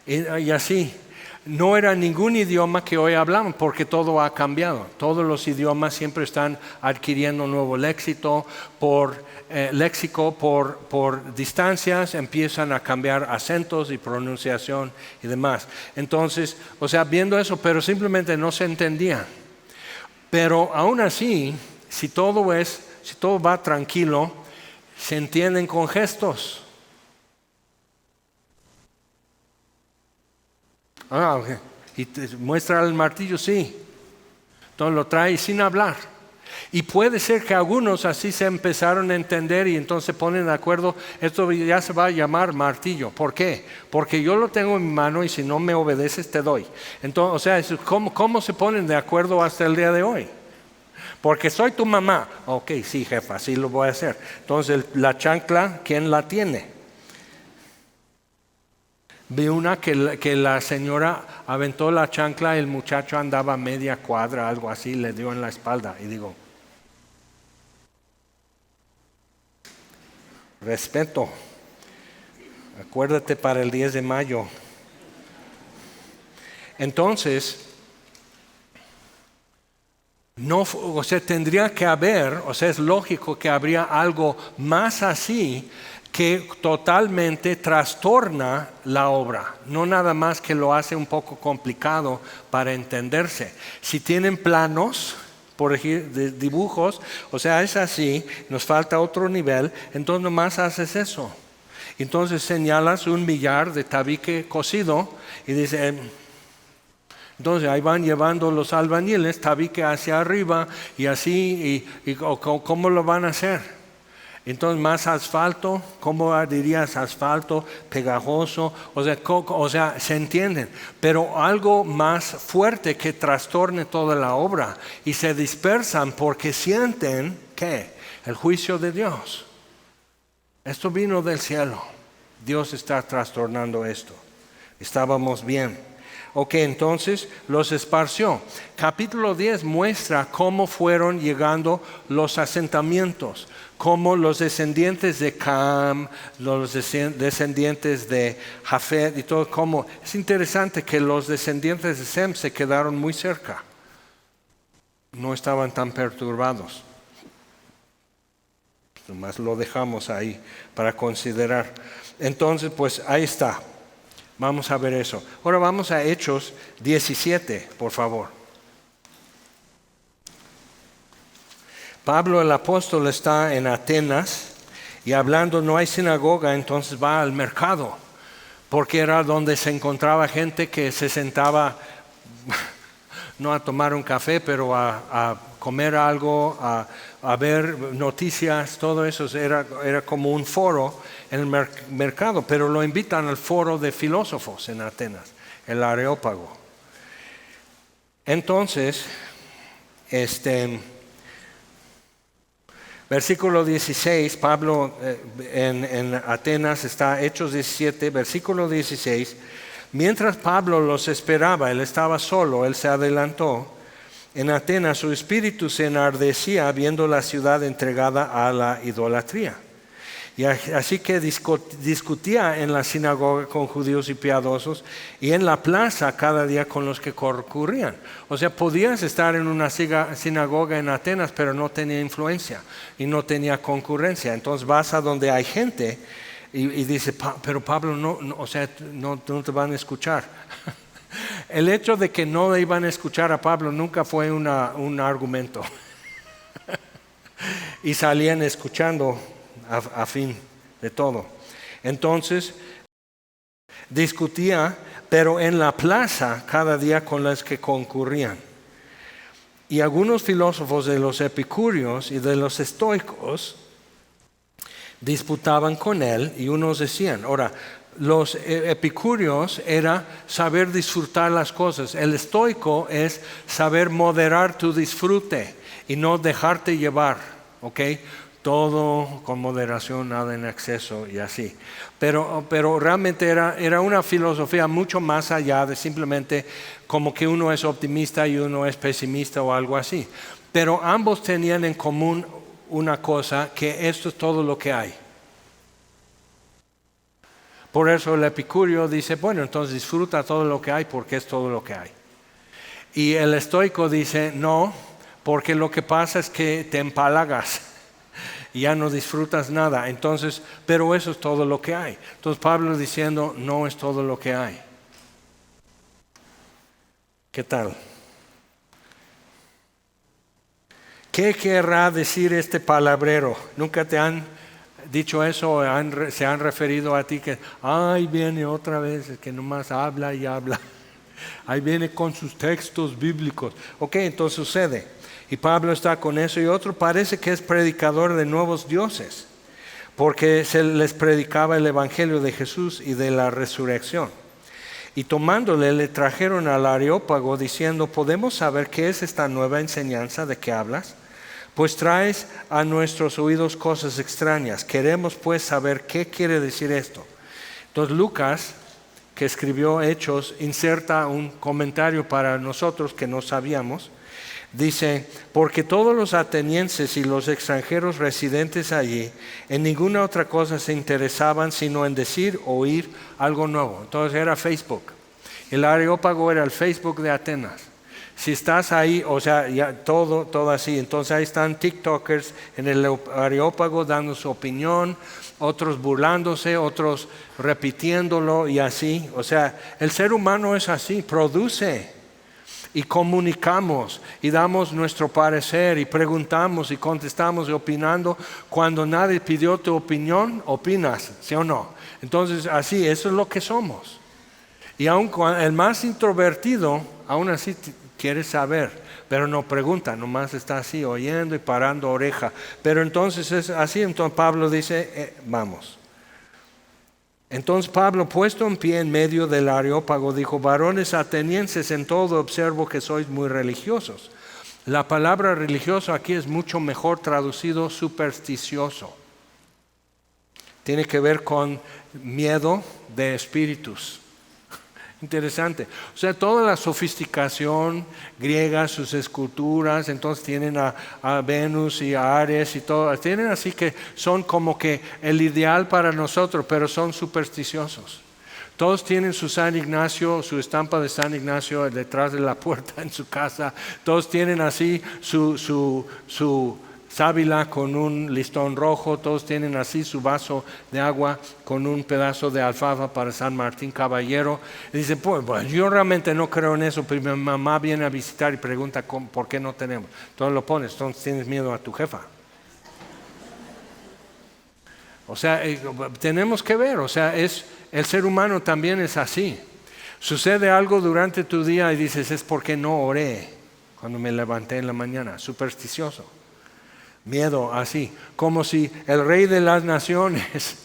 y así. No era ningún idioma que hoy hablamos porque todo ha cambiado. Todos los idiomas siempre están adquiriendo nuevo léxico por distancias, empiezan a cambiar acentos y pronunciación y demás. Entonces, viendo eso, pero simplemente no se entendía. Pero aún así, si todo va tranquilo, se entienden con gestos. Okay. Y te muestra el martillo, sí. Entonces lo trae sin hablar. Y puede ser que algunos así se empezaron a entender y entonces se ponen de acuerdo, esto ya se va a llamar martillo. ¿Por qué? Porque yo lo tengo en mi mano y si no me obedeces te doy. Entonces, ¿cómo se ponen de acuerdo hasta el día de hoy? Porque soy tu mamá. Ok, sí, jefa, así lo voy a hacer. Entonces, la chancla, ¿quién la tiene? Vi una que la señora aventó la chancla, el muchacho andaba media cuadra, algo así, le dio en la espalda. Y digo, respeto, acuérdate para el 10 de mayo. Entonces, tendría que haber, es lógico que habría algo más así que totalmente trastorna la obra, no nada más que lo hace un poco complicado para entenderse. Si tienen planos, por ejemplo, de dibujos, es así, nos falta otro nivel, entonces nomás haces eso. Entonces señalas un millar de tabique cosido y dice, entonces ahí van llevando los albañiles tabique hacia arriba y así, ¿cómo lo van a hacer? Entonces más asfalto, ¿cómo dirías asfalto? Pegajoso, se entienden. Pero algo más fuerte que trastorne toda la obra y se dispersan porque sienten, ¿qué? El juicio de Dios. Esto vino del cielo. Dios está trastornando esto. Estábamos bien. Ok, entonces los esparció. Capítulo 10 muestra cómo fueron llegando los asentamientos, cómo los descendientes de Cam, los descendientes de Jafet y todo, cómo es interesante que los descendientes de Sem se quedaron muy cerca, no estaban tan perturbados. Nomás lo dejamos ahí para considerar. Entonces, pues ahí está. Vamos a ver eso. Ahora vamos a Hechos 17, por favor. Pablo el apóstol está en Atenas y hablando, no hay sinagoga, entonces va al mercado, porque era donde se encontraba gente que se sentaba, no a tomar un café, pero a comer algo, a ver noticias, todo eso era como un foro en el mercado, pero lo invitan al foro de filósofos en Atenas, el Areópago. Entonces, versículo 16, Pablo en Atenas está, Hechos 17, versículo 16, mientras Pablo los esperaba, él estaba solo, él se adelantó. En Atenas su espíritu se enardecía viendo la ciudad entregada a la idolatría. Y así que discutía en la sinagoga con judíos y piadosos y en la plaza cada día con los que concurrían. Podías estar en una sinagoga en Atenas, pero no tenía influencia y no tenía concurrencia. Entonces vas a donde hay gente y dice, pero Pablo, no te van a escuchar. El hecho de que no iban a escuchar a Pablo nunca fue un argumento. Y salían escuchando a fin de todo. Entonces, discutía, pero en la plaza cada día con los que concurrían. Y algunos filósofos de los epicúreos y de los estoicos disputaban con él y unos decían, ahora, los epicúreos era saber disfrutar las cosas. El estoico es saber moderar tu disfrute y no dejarte llevar, ¿ok? todo con moderación, nada en exceso y así. Pero realmente era una filosofía mucho más allá de simplemente como que uno es optimista y uno es pesimista o algo así. Pero ambos tenían en común una cosa, que esto es todo lo que hay. Por eso el epicurio dice, bueno, entonces disfruta todo lo que hay porque es todo lo que hay. Y el estoico dice, no, porque lo que pasa es que te empalagas y ya no disfrutas nada. Entonces, pero eso es todo lo que hay. Entonces Pablo diciendo, no es todo lo que hay. ¿Qué tal? ¿Qué querrá decir este palabrero? ¿Nunca te han dicho eso o se han referido a ti que, ay, viene otra vez, que nomás habla y habla? Ahí viene con sus textos bíblicos. Ok, entonces sucede. Y Pablo está con eso y otro parece que es predicador de nuevos dioses, porque se les predicaba el evangelio de Jesús y de la resurrección. Y tomándole le trajeron al Areópago diciendo, ¿podemos saber qué es esta nueva enseñanza de que hablas? Pues traes a nuestros oídos cosas extrañas. Queremos pues saber qué quiere decir esto. Entonces Lucas, que escribió Hechos, inserta un comentario para nosotros que no sabíamos. Dice, porque todos los atenienses y los extranjeros residentes allí en ninguna otra cosa se interesaban sino en decir o oír algo nuevo. Entonces era Facebook. El Areópago era el Facebook de Atenas. Si estás ahí, o sea, ya todo así. Entonces ahí están TikTokers en el Areópago dando su opinión, otros burlándose, otros repitiéndolo y así. O sea, el ser humano es así, produce y comunicamos y damos nuestro parecer y preguntamos y contestamos y opinando. Cuando nadie pidió tu opinión, opinas, ¿sí o no? Entonces así, eso es lo que somos. Y aun el más introvertido, aún así quiere saber, pero no pregunta, nomás está así oyendo y parando oreja. Pero entonces es así, entonces Pablo dice, vamos. Entonces Pablo, puesto en pie en medio del Areópago, dijo, varones atenienses, en todo observo que sois muy religiosos. La palabra religioso aquí es mucho mejor traducido supersticioso. Tiene que ver con miedo de espíritus. Interesante. O sea, toda la sofisticación griega, sus esculturas, entonces tienen a Venus y a Ares y todo. Tienen así que son como que el ideal para nosotros, pero son supersticiosos. Todos tienen su San Ignacio, su estampa de San Ignacio detrás de la puerta en su casa. Todos tienen así su sábila con un listón rojo, todos tienen así su vaso de agua con un pedazo de alfalfa para San Martín Caballero. Y dicen, pues yo realmente no creo en eso, pero mi mamá viene a visitar y pregunta por qué no tenemos. Entonces lo pones, entonces tienes miedo a tu jefa. O sea, tenemos que ver, o sea, el ser humano también es así. Sucede algo durante tu día y dices, es porque no oré cuando me levanté en la mañana, supersticioso. Miedo así, como si el rey de las naciones,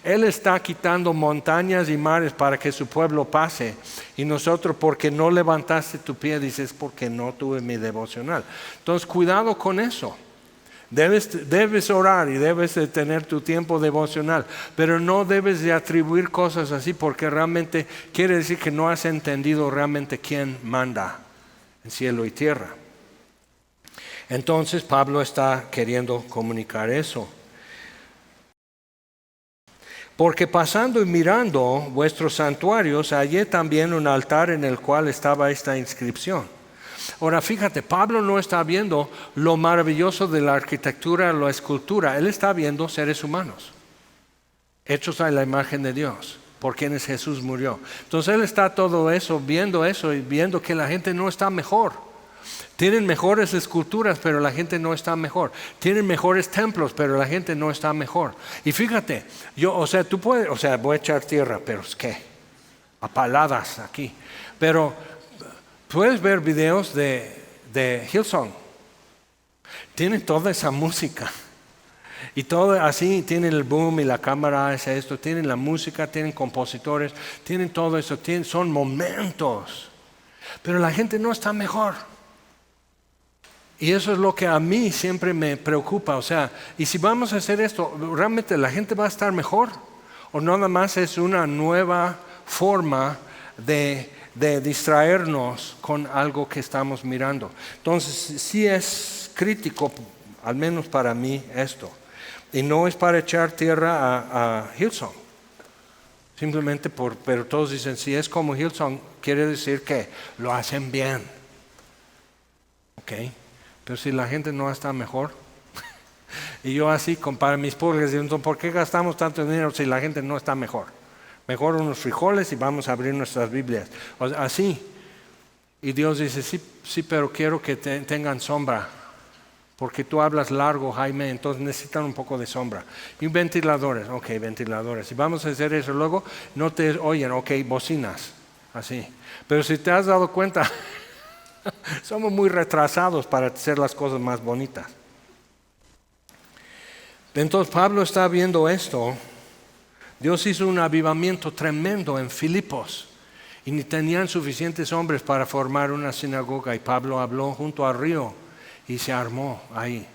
él está quitando montañas y mares para que su pueblo pase. Y nosotros, porque no levantaste tu pie, dices, porque no tuve mi devocional. Entonces, cuidado con eso. Debes orar y debes de tener tu tiempo devocional, pero no debes de atribuir cosas así, porque realmente quiere decir que no has entendido realmente quién manda en cielo y tierra. Entonces Pablo está queriendo comunicar eso. Porque pasando y mirando vuestros santuarios, hallé también un altar en el cual estaba esta inscripción. Ahora fíjate, Pablo no está viendo lo maravilloso de la arquitectura, la escultura. Él está viendo seres humanos, hechos a la imagen de Dios, por quienes Jesús murió. Entonces él está todo eso y viendo que la gente no está mejor. Tienen mejores esculturas, pero la gente no está mejor. Tienen mejores templos, pero la gente no está mejor. Y fíjate, tú puedes, voy a echar tierra, pero es que a paladas aquí. Pero puedes ver videos de Hillsong. Tienen toda esa música. Y todo así, tienen el boom y la cámara es esto, tienen la música, tienen compositores, tienen todo eso, son momentos. Pero la gente no está mejor. Y eso es lo que a mí siempre me preocupa. O sea, y si vamos a hacer esto, ¿realmente la gente va a estar mejor? ¿O nada más es una nueva forma de distraernos con algo que estamos mirando? Entonces, sí es crítico, al menos para mí, esto. Y no es para echar tierra a Hillsong. Simplemente pero todos dicen, si es como Hillsong, quiere decir que lo hacen bien. Ok. Pero si la gente no está mejor, y yo así comparo mis pobres, digo, ¿por qué gastamos tanto dinero si la gente no está mejor? Mejor unos frijoles y vamos a abrir nuestras Biblias. O sea, así. Y Dios dice, sí, pero quiero que tengan sombra. Porque tú hablas largo, Jaime, entonces necesitan un poco de sombra. Y ventiladores, ok, ventiladores. Y vamos a hacer eso. Luego no te oyen, ok, bocinas. Así. Pero si te has dado cuenta... Somos muy retrasados para hacer las cosas más bonitas. Entonces Pablo está viendo esto. Dios hizo un avivamiento tremendo en Filipos y ni tenían suficientes hombres para formar una sinagoga, y Pablo habló junto al río y se armó ahí.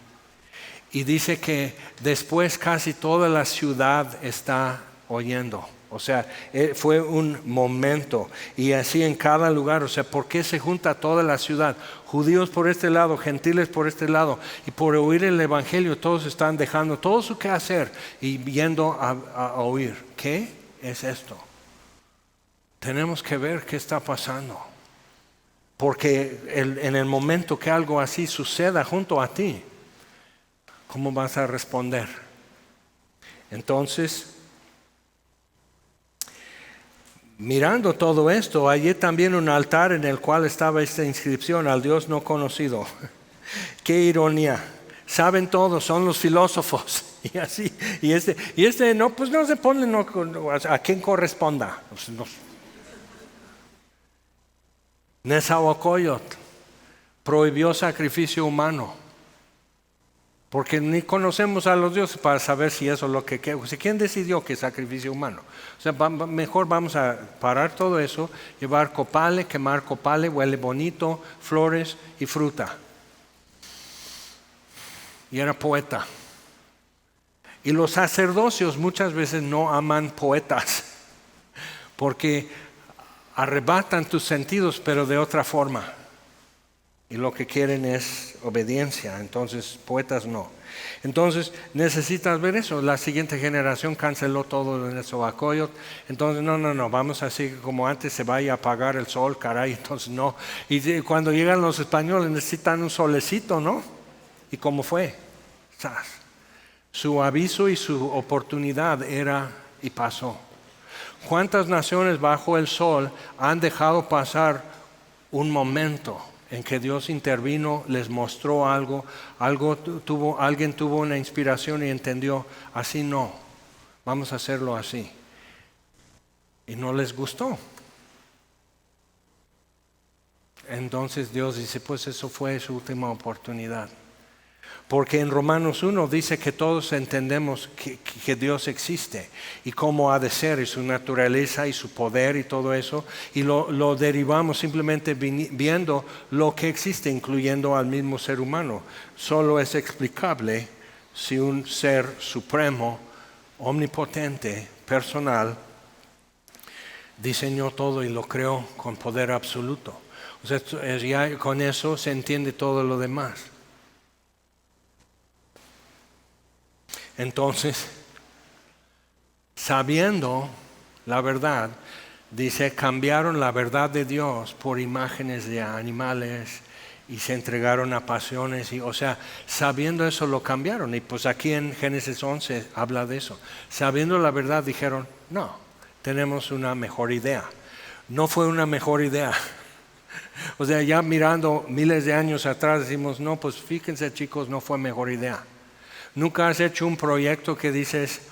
Y dice que después casi toda la ciudad está oyendo. O sea, fue un momento. Y así en cada lugar. O sea, ¿por qué se junta toda la ciudad? Judíos por este lado, gentiles por este lado. Y por oír el evangelio todos están dejando todo su quehacer y yendo a oír. ¿Qué es esto? Tenemos que ver qué está pasando. Porque en el momento que algo así suceda junto a ti, ¿cómo vas a responder? Entonces, mirando todo esto, hallé también un altar en el cual estaba esta inscripción: al Dios no conocido. Qué ironía. Saben todos, son los filósofos. Y así, y este no, pues no se pone a quien corresponda. Pues no. Nezahualcóyotl prohibió sacrificio humano. Porque ni conocemos a los dioses para saber si eso es lo que queremos. ¿Quién decidió que es sacrificio humano? O sea, mejor vamos a parar todo eso, llevar copale, quemar copale, huele bonito, flores y fruta. Y era poeta. Y los sacerdocios muchas veces no aman poetas, porque arrebatan tus sentidos, pero de otra forma. Y lo que quieren es obediencia. Entonces, poetas no. Entonces, necesitas ver eso. La siguiente generación canceló todo en el Nezahualcóyotl. Entonces, no, vamos así como antes, se vaya a apagar el sol, caray. Entonces, no. Y cuando llegan los españoles necesitan un solecito, ¿no? ¿Y cómo fue? ¡Sas! Su aviso y su oportunidad era y pasó. ¿Cuántas naciones bajo el sol han dejado pasar un momento en que Dios intervino, les mostró algo, alguien tuvo una inspiración y entendió, así no, vamos a hacerlo así? Y no les gustó. Entonces Dios dice, pues eso fue su última oportunidad. Porque en Romanos 1 dice que todos entendemos que Dios existe y cómo ha de ser, y su naturaleza y su poder y todo eso, y lo derivamos simplemente viendo lo que existe, incluyendo al mismo ser humano. Solo es explicable si un ser supremo, omnipotente, personal, diseñó todo y lo creó con poder absoluto. O sea, ya con eso se entiende todo lo demás. Entonces, sabiendo la verdad, dice, cambiaron la verdad de Dios por imágenes de animales y se entregaron a pasiones. O sea, sabiendo eso lo cambiaron. Y pues aquí en Génesis 11 habla de eso. Sabiendo la verdad dijeron, no, tenemos una mejor idea. No fue una mejor idea. O sea, ya mirando miles de años atrás decimos, no, pues fíjense chicos, no fue mejor idea. ¿Nunca has hecho un proyecto que dices,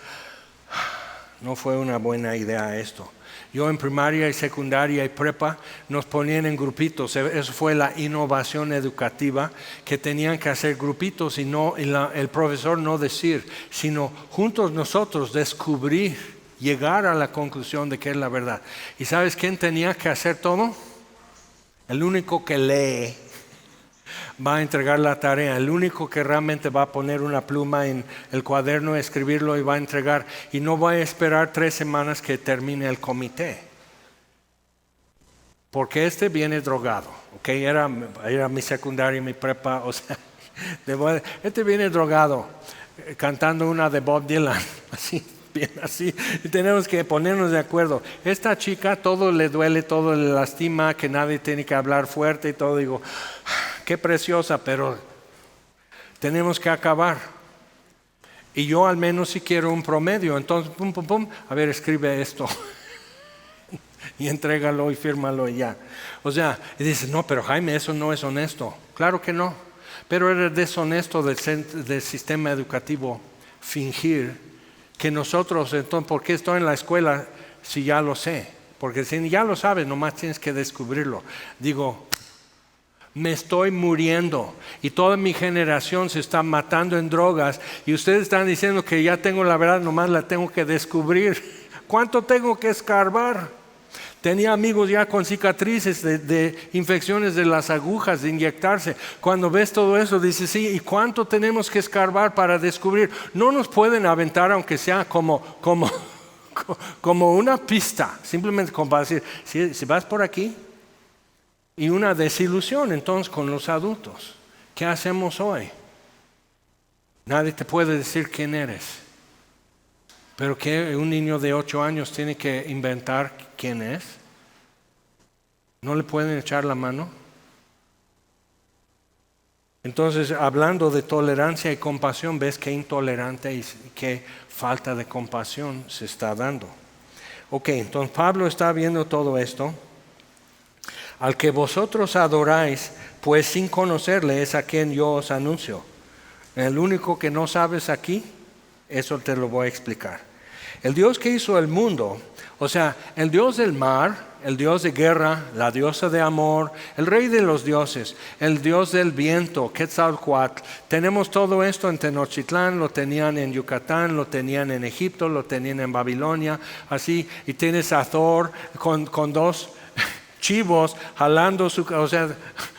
no fue una buena idea esto? Yo en primaria y secundaria y prepa nos ponían en grupitos. Eso fue la innovación educativa, que tenían que hacer grupitos y el profesor no decir, sino juntos nosotros descubrir, llegar a la conclusión de que es la verdad. ¿Y sabes quién tenía que hacer todo? El único que lee. va a entregar la tarea. El único que realmente va a poner una pluma en el cuaderno, escribirlo y va a entregar. Y no va a esperar 3 semanas que termine el comité. Porque este viene drogado. ¿Okay? Era mi secundaria y mi prepa. O sea, este viene drogado, cantando una de Bob Dylan. Así. Bien, así, y tenemos que ponernos de acuerdo. Esta chica todo le duele, todo le lastima, que nadie tiene que hablar fuerte y todo. Digo, qué preciosa, pero tenemos que acabar. Y yo al menos sí quiero un promedio. Entonces, pum, pum, pum, a ver, escribe esto. Y entrégalo y fírmalo y ya. O sea, y dices, no, pero Jaime, eso no es honesto. Claro que no. Pero era deshonesto del sistema educativo fingir que nosotros, entonces, ¿por qué estoy en la escuela si ya lo sé? Porque si ya lo sabes, nomás tienes que descubrirlo. Digo, me estoy muriendo y toda mi generación se está matando en drogas y ustedes están diciendo que ya tengo la verdad, nomás la tengo que descubrir. ¿Cuánto tengo que escarbar? Tenía amigos ya con cicatrices de infecciones de las agujas, de inyectarse. Cuando ves todo eso, dices, sí, ¿y cuánto tenemos que escarbar para descubrir? No nos pueden aventar, aunque sea como una pista, simplemente como para decir, si vas por aquí. Y una desilusión entonces con los adultos. ¿Qué hacemos hoy? Nadie te puede decir quién eres. Pero que un niño de 8 años tiene que inventar quién es. ¿No le pueden echar la mano? Entonces, hablando de tolerancia y compasión, ves qué intolerante y qué falta de compasión se está dando. Ok, entonces Pablo está viendo todo esto. Al que vosotros adoráis, pues sin conocerle es a quien yo os anuncio. El único que no sabes aquí, eso te lo voy a explicar. El Dios que hizo el mundo, o sea, el Dios del mar, el Dios de guerra, la diosa de amor, el rey de los dioses, el Dios del viento, Quetzalcóatl. Tenemos todo esto en Tenochtitlán, lo tenían en Yucatán, lo tenían en Egipto, lo tenían en Babilonia, así. Y tienes a Thor con 2 chivos jalando o sea,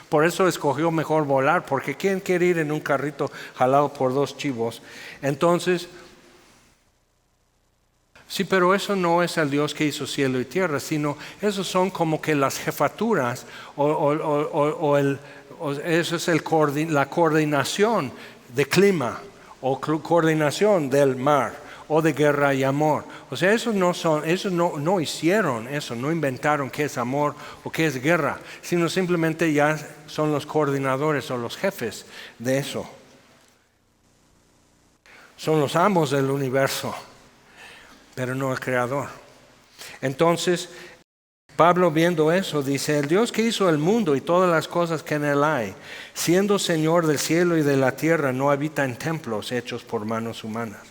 por eso escogió mejor volar, porque ¿quién quiere ir en un carrito jalado por 2 chivos? Entonces, sí, pero eso no es el Dios que hizo cielo y tierra, sino esos son como que las jefaturas eso es la coordinación de clima o coordinación del mar o de guerra y amor. O sea, esos no hicieron eso, no inventaron qué es amor o qué es guerra, sino simplemente ya son los coordinadores o los jefes de eso. Son los amos del universo, pero no el creador. Entonces, Pablo viendo eso dice, el Dios que hizo el mundo y todas las cosas que en él hay, siendo Señor del cielo y de la tierra, no habita en templos hechos por manos humanas,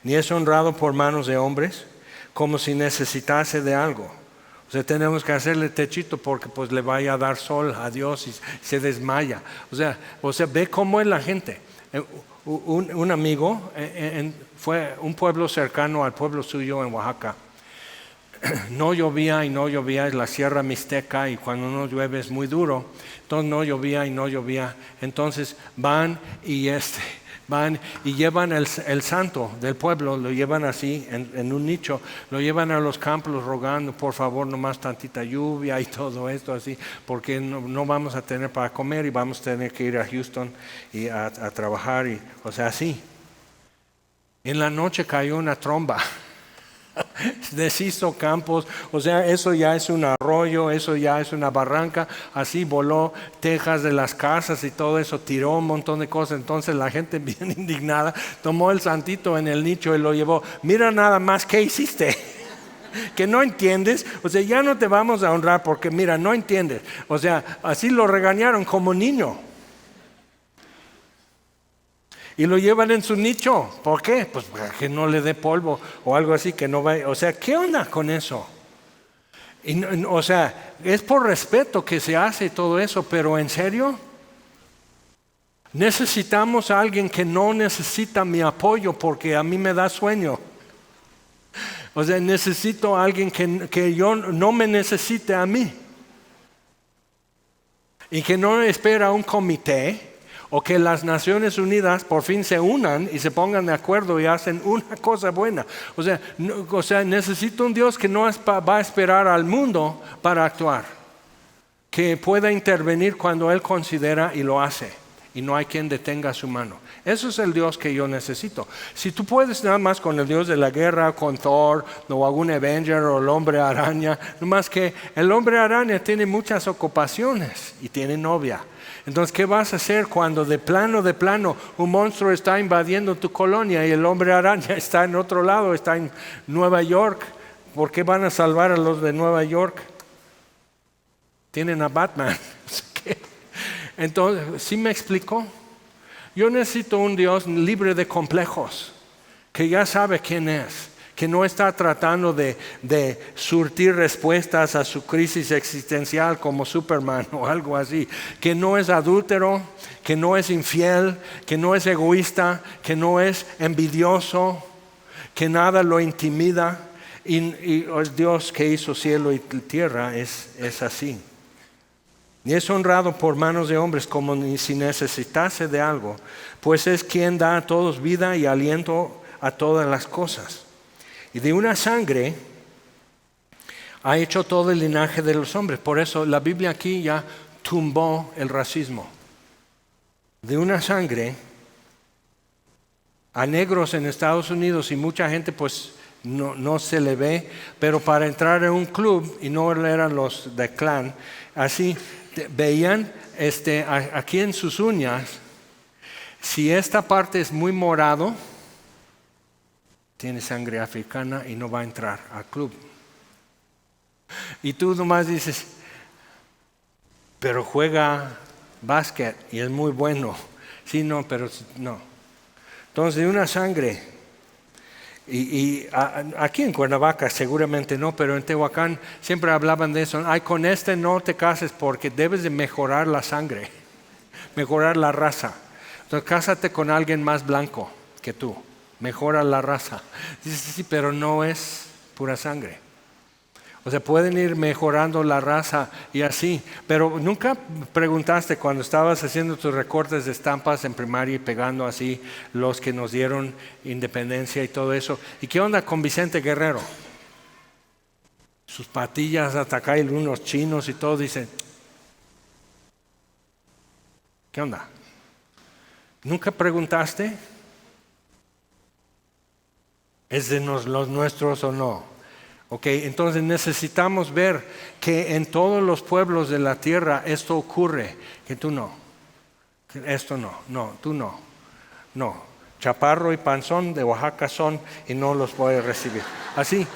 ni es honrado por manos de hombres, como si necesitase de algo. O sea, tenemos que hacerle techito porque pues le vaya a dar sol a Dios y se desmaya. O sea, ve cómo es la gente. Un amigo fue un pueblo cercano al pueblo suyo en Oaxaca. No llovía y no llovía, es la Sierra Mixteca y cuando no llueve es muy duro. Entonces no llovía y no llovía. Entonces van y llevan el santo del pueblo, lo llevan así en un nicho, lo llevan a los campos rogando, por favor, nomás tantita lluvia y todo esto así, porque no vamos a tener para comer y vamos a tener que ir a Houston y a trabajar, o sea, así. En la noche cayó una tromba. Deshizo campos, o sea, eso ya es un arroyo, eso ya es una barranca, así voló tejas de las casas y todo eso, tiró un montón de cosas. Entonces la gente bien indignada tomó el santito en el nicho y lo llevó. Mira nada más, ¿qué hiciste? Que no entiendes, o sea, ya no te vamos a honrar porque mira, no entiendes. O sea, así lo regañaron como niño. Y lo llevan en su nicho. ¿Por qué? Pues para que no le dé polvo o algo así, que no vaya. O sea, ¿qué onda con eso? O sea, es por respeto que se hace todo eso, pero ¿en serio? Necesitamos a alguien que no necesita mi apoyo porque a mí me da sueño. O sea, necesito a alguien que yo no me necesite a mí. y que no espera un comité o que las Naciones Unidas por fin se unan y se pongan de acuerdo y hacen una cosa buena. O sea, necesito un Dios que no va a esperar al mundo para actuar, que pueda intervenir cuando Él considera y lo hace, y no hay quien detenga su mano. Eso es el Dios que yo necesito. Si tú puedes nada más con el Dios de la guerra, con Thor, o algún Avenger, o el hombre araña, nomás que el hombre araña tiene muchas ocupaciones y tiene novia. Entonces, ¿qué vas a hacer cuando de plano un monstruo está invadiendo tu colonia y el hombre araña está en otro lado, está en Nueva York? ¿Por qué van a salvar a los de Nueva York? Tienen a Batman. Entonces, ¿sí me explico? Yo necesito un Dios libre de complejos, que ya sabe quién es, que no está tratando de surtir respuestas a su crisis existencial como Superman o algo así, que no es adúltero, que no es infiel, que no es egoísta, que no es envidioso, que nada lo intimida, y el Dios que hizo cielo y tierra es así. Y es honrado por manos de hombres como si necesitase de algo, pues es quien da a todos vida y aliento a todas las cosas. Y de una sangre ha hecho todo el linaje de los hombres. Por eso la Biblia aquí ya tumbó el racismo. De una sangre a negros en Estados Unidos, y mucha gente pues no se le ve, pero para entrar en un club, y no eran los de clan, así veían aquí en sus uñas, si esta parte es muy morado, tiene sangre africana y no va a entrar al club. Y tú nomás dices, pero juega básquet y es muy bueno. Sí, no, pero no. Entonces, de una sangre. Y aquí en Cuernavaca seguramente no, pero en Tehuacán siempre hablaban de eso. Ay, con este no te cases porque debes de mejorar la sangre, mejorar la raza. Entonces, cásate con alguien más blanco que tú, mejora la raza. Dices, sí, pero no es pura sangre. O sea, pueden ir mejorando la raza y así, pero nunca preguntaste cuando estabas haciendo tus recortes de estampas en primaria y pegando así los que nos dieron independencia y todo eso. ¿Y qué onda con Vicente Guerrero? Sus patillas hasta acá y unos chinos y todo, dicen, ¿qué onda? ¿Nunca preguntaste? ¿Es de los nuestros o no? Okay, entonces necesitamos ver que en todos los pueblos de la tierra esto ocurre, que tú no, que esto no, tú no, chaparro y panzón de Oaxaca son y no los voy a recibir. Así,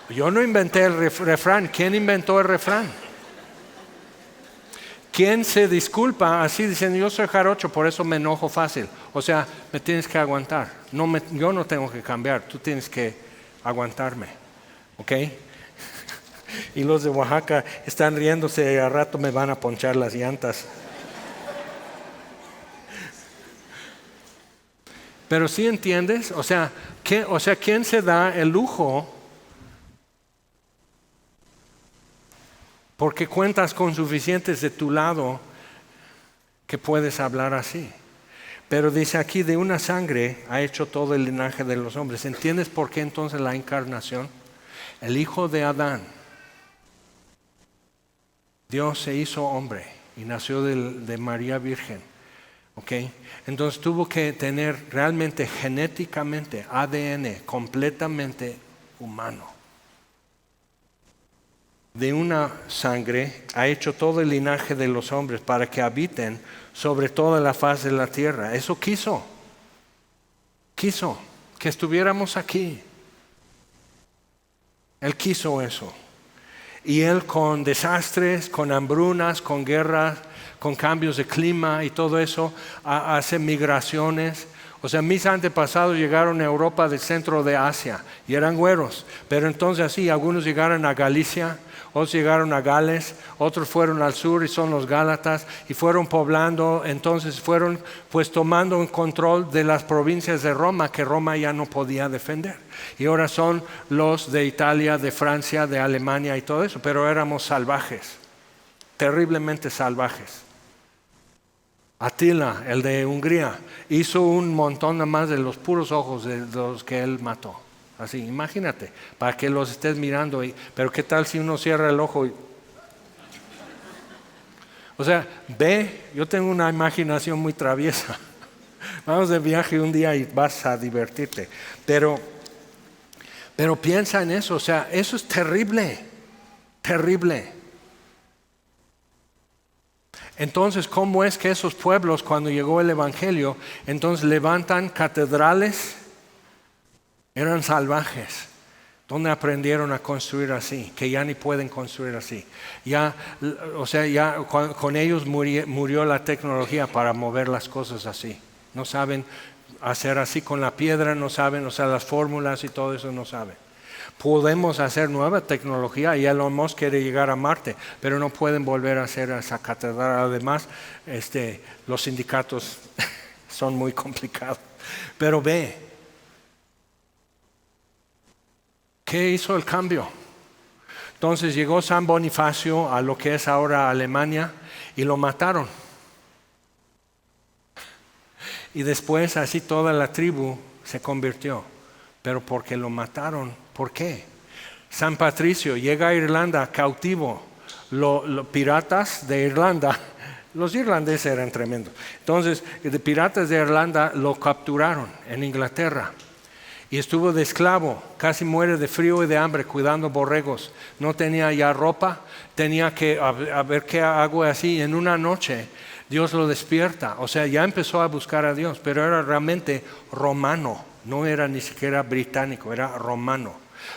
yo no inventé el refrán, ¿quién inventó el refrán? ¿Quién se disculpa así diciendo yo soy jarocho, por eso me enojo fácil? O sea, me tienes que aguantar, yo no tengo que cambiar, tú tienes que aguantarme. ¿Ok? Y los de Oaxaca están riéndose y al rato me van a ponchar las llantas. Pero ¿sí entiendes? O sea, ¿quién se da el lujo? Porque cuentas con suficientes de tu lado que puedes hablar así. Pero dice aquí, de una sangre ha hecho todo el linaje de los hombres. ¿Entiendes por qué entonces la encarnación? El hijo de Adán, Dios se hizo hombre y nació de María Virgen. ¿Okay? Entonces tuvo que tener realmente genéticamente ADN completamente humano. De una sangre ha hecho todo el linaje de los hombres para que habiten sobre toda la faz de la tierra. Eso quiso que estuviéramos aquí. Él quiso eso. Y Él con desastres, con hambrunas, con guerras, con cambios de clima y todo eso, hace migraciones. O sea, mis antepasados llegaron a Europa del centro de Asia y eran güeros. Pero entonces así, algunos llegaron a Galicia, otros llegaron a Gales, otros fueron al sur y son los Gálatas y fueron poblando, entonces fueron pues tomando un control de las provincias de Roma que Roma ya no podía defender. Y ahora son los de Italia, de Francia, de Alemania y todo eso, pero éramos salvajes, terriblemente salvajes. Atila, el de Hungría, hizo un montón más de los puros ojos de los que él mató. Así, imagínate, para que los estés mirando. Pero ¿qué tal si uno cierra el ojo? O sea, ve, yo tengo una imaginación muy traviesa. Vamos de viaje un día y vas a divertirte. Pero piensa en eso, o sea, eso es terrible, terrible. Entonces, ¿cómo es que esos pueblos, cuando llegó el Evangelio, entonces levantan catedrales? Eran salvajes. ¿Dónde aprendieron a construir así? Que ya ni pueden construir así. Ya, o sea, ya con ellos murió la tecnología para mover las cosas así. No saben hacer así con la piedra, no saben, o sea, las fórmulas y todo eso no saben. Podemos hacer nueva tecnología y Elon Musk quiere llegar a Marte, pero no pueden volver a hacer esa catedral. Además, los sindicatos son muy complicados. Pero ve, ¿qué hizo el cambio? Entonces llegó San Bonifacio a lo que es ahora Alemania y lo mataron. Y después así toda la tribu se convirtió, pero porque lo mataron. ¿Por qué? San Patricio llega a Irlanda cautivo. Los piratas de Irlanda, los irlandeses eran tremendos. Entonces, de piratas de Irlanda lo capturaron en Inglaterra. Y estuvo de esclavo, casi muere de frío y de hambre cuidando borregos. No tenía ya ropa, tenía que a ver qué hago así. En una noche Dios lo despierta, o sea, ya empezó a buscar a Dios, pero era realmente romano, no era ni siquiera británico, era romano.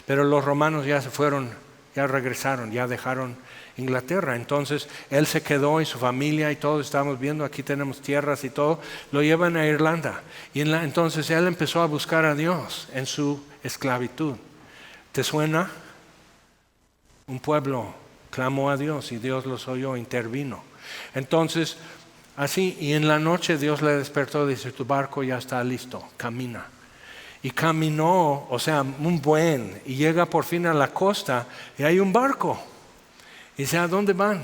Pero los romanos ya se fueron, ya regresaron, ya dejaron Inglaterra. Entonces él se quedó y su familia y todos estamos viendo, aquí tenemos tierras y todo, lo llevan a Irlanda. Y entonces él empezó a buscar a Dios en su esclavitud. ¿Te suena? Un pueblo clamó a Dios y Dios los oyó, intervino. Entonces, así, y en la noche Dios le despertó, dice, tu barco ya está listo, camina. Y caminó, o sea, y llega por fin a la costa y hay un barco. Y dice, ¿a dónde van?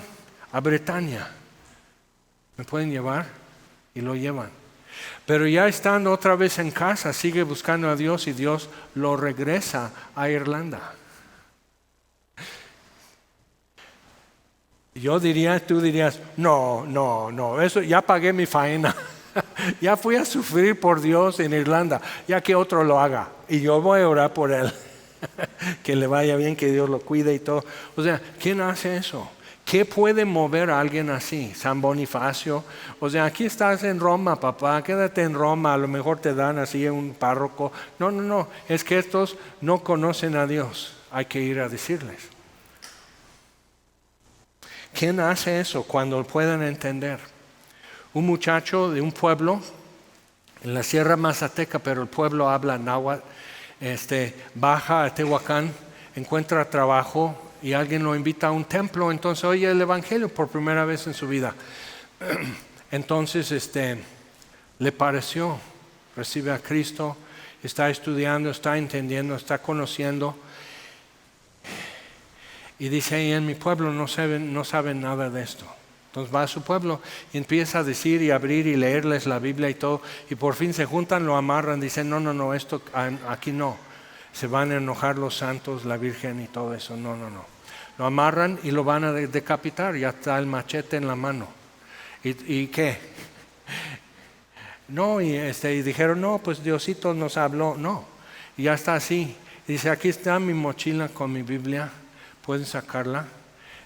A Bretaña. ¿Me pueden llevar? Y lo llevan. Pero ya estando otra vez en casa, sigue buscando a Dios y Dios lo regresa a Irlanda. Tú dirías, no, eso ya pagué mi faena. Ya fui a sufrir por Dios en Irlanda, ya que otro lo haga. Y yo voy a orar por él. Que le vaya bien, que Dios lo cuide y todo. O sea, ¿quién hace eso? ¿Qué puede mover a alguien así? San Bonifacio. O sea, aquí estás en Roma, papá, quédate en Roma, a lo mejor te dan así un párroco. No, es que estos no conocen a Dios. Hay que ir a decirles. ¿Quién hace eso cuando puedan entender? Un muchacho de un pueblo en la Sierra Mazateca, pero el pueblo habla náhuatl, baja a Tehuacán, encuentra trabajo y alguien lo invita a un templo, entonces oye el Evangelio por primera vez en su vida. Entonces le pareció, recibe a Cristo, está estudiando, está entendiendo, está conociendo. Y dice, ahí en mi pueblo no saben nada de esto. Entonces va a su pueblo y empieza a decir y abrir y leerles la Biblia y todo. Y por fin se juntan, lo amarran, dicen, no, esto aquí no. Se van a enojar los santos, la Virgen y todo eso. No. Lo amarran y lo van a decapitar. Ya está el machete en la mano. ¿Y qué? No, y dijeron, no, pues Diosito nos habló. No, y ya está así. Dice, aquí está mi mochila con mi Biblia. ¿Pueden sacarla?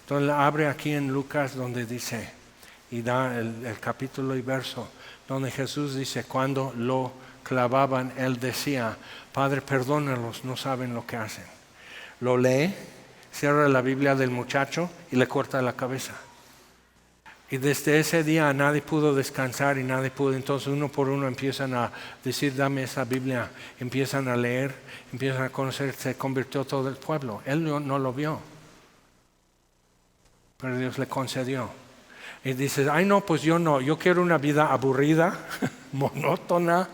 Entonces la abre aquí en Lucas donde dice, y da el capítulo y verso, donde Jesús dice, cuando lo clavaban, él decía, Padre, perdónalos, no saben lo que hacen. Lo lee, cierra la Biblia del muchacho y le corta la cabeza. Y desde ese día nadie pudo descansar y nadie pudo. Entonces uno por uno empiezan a decir, dame esa Biblia. Empiezan a leer, empiezan a conocer, se convirtió todo el pueblo. Él no lo vio, pero Dios le concedió. Y dices, pues yo no, yo quiero una vida aburrida, monótona,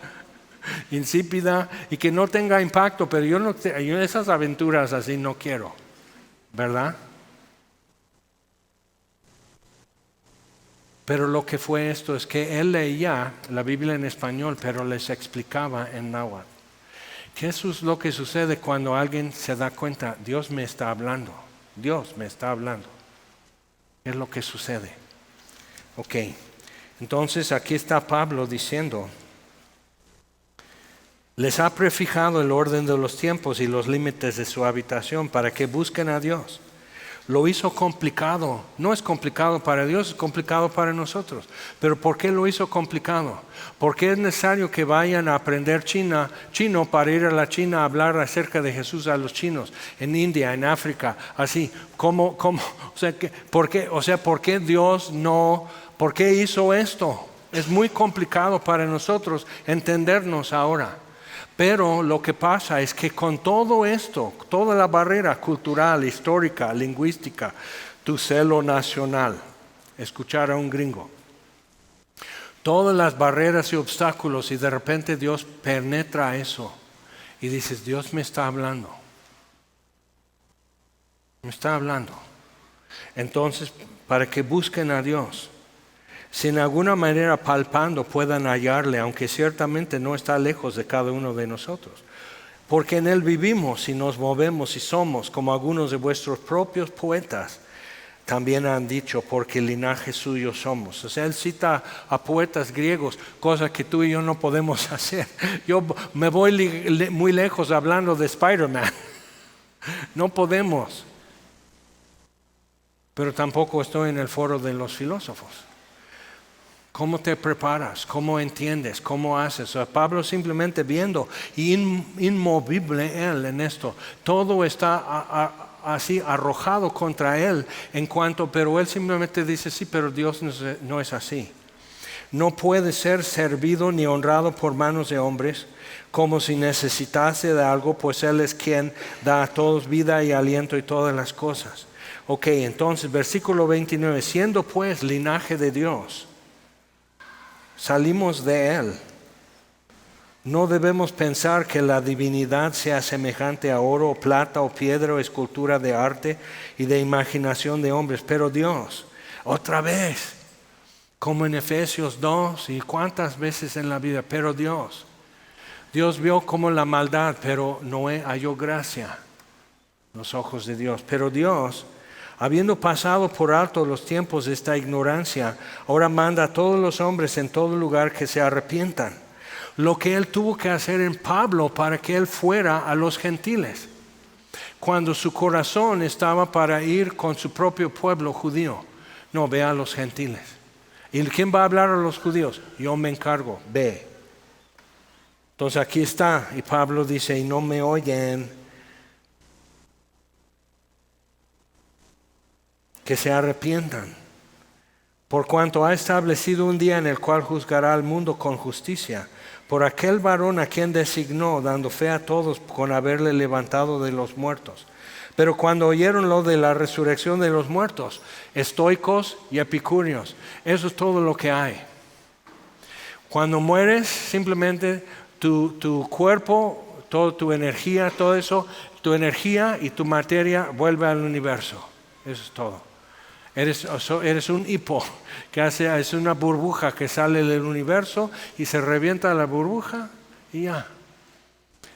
insípida y que no tenga impacto, pero yo esas aventuras así no quiero, ¿verdad? Pero lo que fue esto es que él leía la Biblia en español, pero les explicaba en náhuatl. ¿Qué es lo que sucede cuando alguien se da cuenta? Dios me está hablando. Dios me está hablando. ¿Qué es lo que sucede? Ok. Entonces aquí está Pablo diciendo, les ha prefijado el orden de los tiempos y los límites de su habitación para que busquen a Dios. Lo hizo complicado. No es complicado para Dios, es complicado para nosotros. Pero ¿por qué lo hizo complicado? Porque es necesario que vayan a aprender chino para ir a la China a hablar acerca de Jesús a los chinos, en India, en África, así. ¿Por qué Dios no? ¿Por qué hizo esto? Es muy complicado para nosotros entendernos ahora. Pero lo que pasa es que con todo esto, toda la barrera cultural, histórica, lingüística, tu celo nacional, escuchar a un gringo, todas las barreras y obstáculos, y de repente Dios penetra eso y dices, Dios me está hablando. Me está hablando. Entonces, para que busquen a Dios, si en alguna manera palpando puedan hallarle, aunque ciertamente no está lejos de cada uno de nosotros. Porque en Él vivimos y nos movemos y somos, como algunos de vuestros propios poetas también han dicho, porque linaje suyo somos. O sea, él cita a poetas griegos, cosas que tú y yo no podemos hacer. Yo me voy muy lejos hablando de Spider-Man. No podemos. Pero tampoco estoy en el foro de los filósofos. ¿Cómo te preparas? ¿Cómo entiendes? ¿Cómo haces? O sea, Pablo simplemente viendo, y inmovible él en esto. Todo está así arrojado contra él pero él simplemente dice, sí, pero Dios no es así. No puede ser servido ni honrado por manos de hombres, como si necesitase de algo, pues Él es quien da a todos vida y aliento y todas las cosas. Ok, entonces, versículo 29, siendo pues linaje de Dios, salimos de Él. No debemos pensar que la divinidad sea semejante a oro, plata o piedra o escultura de arte y de imaginación de hombres. Pero Dios, otra vez, como en Efesios 2 y cuántas veces en la vida, pero Dios vio como la maldad, pero Noé halló gracia en los ojos de Dios. Pero Dios, habiendo pasado por alto los tiempos de esta ignorancia, ahora manda a todos los hombres en todo lugar que se arrepientan. Lo que Él tuvo que hacer en Pablo para que Él fuera a los gentiles, cuando su corazón estaba para ir con su propio pueblo judío. No, ve a los gentiles. ¿Y quién va a hablar a los judíos? Yo me encargo, ve. Entonces aquí está, y Pablo dice, y no me oyen. Que se arrepientan, por cuanto ha establecido un día en el cual juzgará al mundo con justicia, por aquel varón a quien designó, dando fe a todos con haberle levantado de los muertos. Pero cuando oyeron lo de la resurrección de los muertos, estoicos y epicúreos, eso es todo lo que hay. Cuando mueres, simplemente tu cuerpo, toda tu energía, todo eso, tu energía y tu materia vuelve al universo. Eso es todo. Eres un hipo es una burbuja que sale del universo y se revienta la burbuja y ya.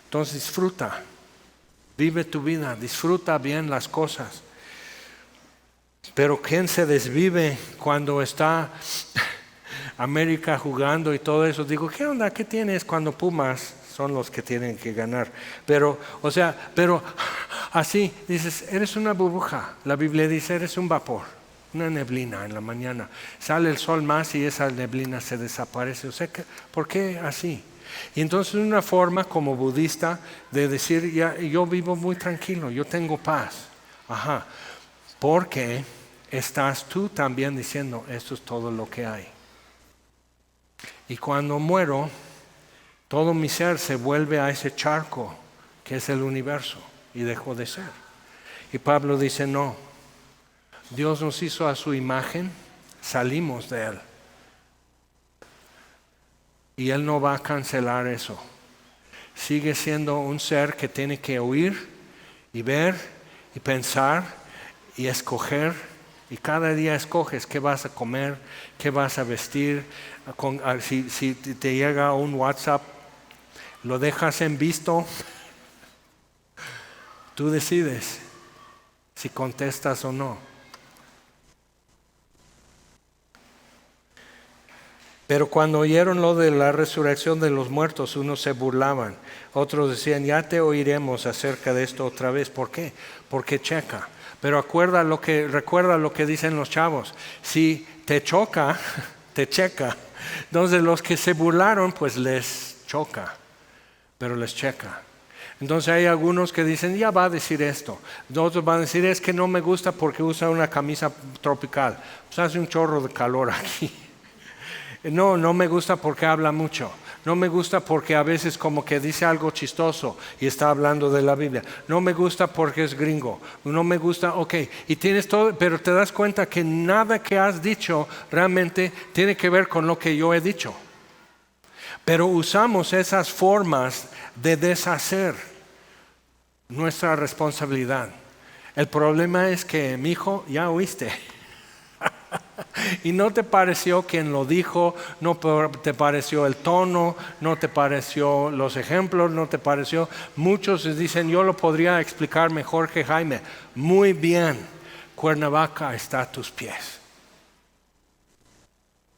Entonces disfruta, vive tu vida, disfruta bien las cosas. Pero ¿quién se desvive cuando está América jugando y todo eso? Digo, ¿qué onda? ¿Qué tienes cuando Pumas son los que tienen que ganar? Pero así dices, eres una burbuja. La Biblia dice, eres un vapor. Una neblina en la mañana. Sale el sol más y esa neblina se desaparece. O sea, ¿por qué así? Y entonces una forma como budista de decir, ya, yo vivo muy tranquilo, yo tengo paz. Ajá. Porque estás tú también diciendo, esto es todo lo que hay. Y cuando muero, todo mi ser se vuelve a ese charco que es el universo y dejó de ser. Y Pablo dice, no. Dios nos hizo a su imagen, salimos de Él. Y Él no va a cancelar eso. Sigue siendo un ser que tiene que oír y ver y pensar y escoger Y cada día escoges qué vas a comer, qué vas a vestir. Si te llega un WhatsApp, lo dejas en visto. Tú decides si contestas o no. Pero cuando oyeron lo de la resurrección de los muertos, unos se burlaban, otros decían, ya te oiremos acerca de esto otra vez. ¿Por qué? Porque checa. Pero recuerda lo que dicen los chavos. Si te choca, te checa. Entonces los que se burlaron, pues les choca, pero les checa. Entonces hay algunos que dicen, ya va a decir esto. Otros van a decir, es que no me gusta porque usa una camisa tropical. Pues hace un chorro de calor aquí. No me gusta porque habla mucho. No me gusta porque a veces como que dice algo chistoso y está hablando de la Biblia. No me gusta porque es gringo. No me gusta, ok. Y tienes todo, pero te das cuenta que nada que has dicho realmente tiene que ver con lo que yo he dicho. Pero usamos esas formas de deshacer nuestra responsabilidad. El problema es que, mi hijo, ya oíste. Y no te pareció quien lo dijo, no te pareció el tono, no te pareció los ejemplos, no te pareció. Muchos dicen, yo lo podría explicar mejor que Jaime. Muy bien, Cuernavaca está a tus pies.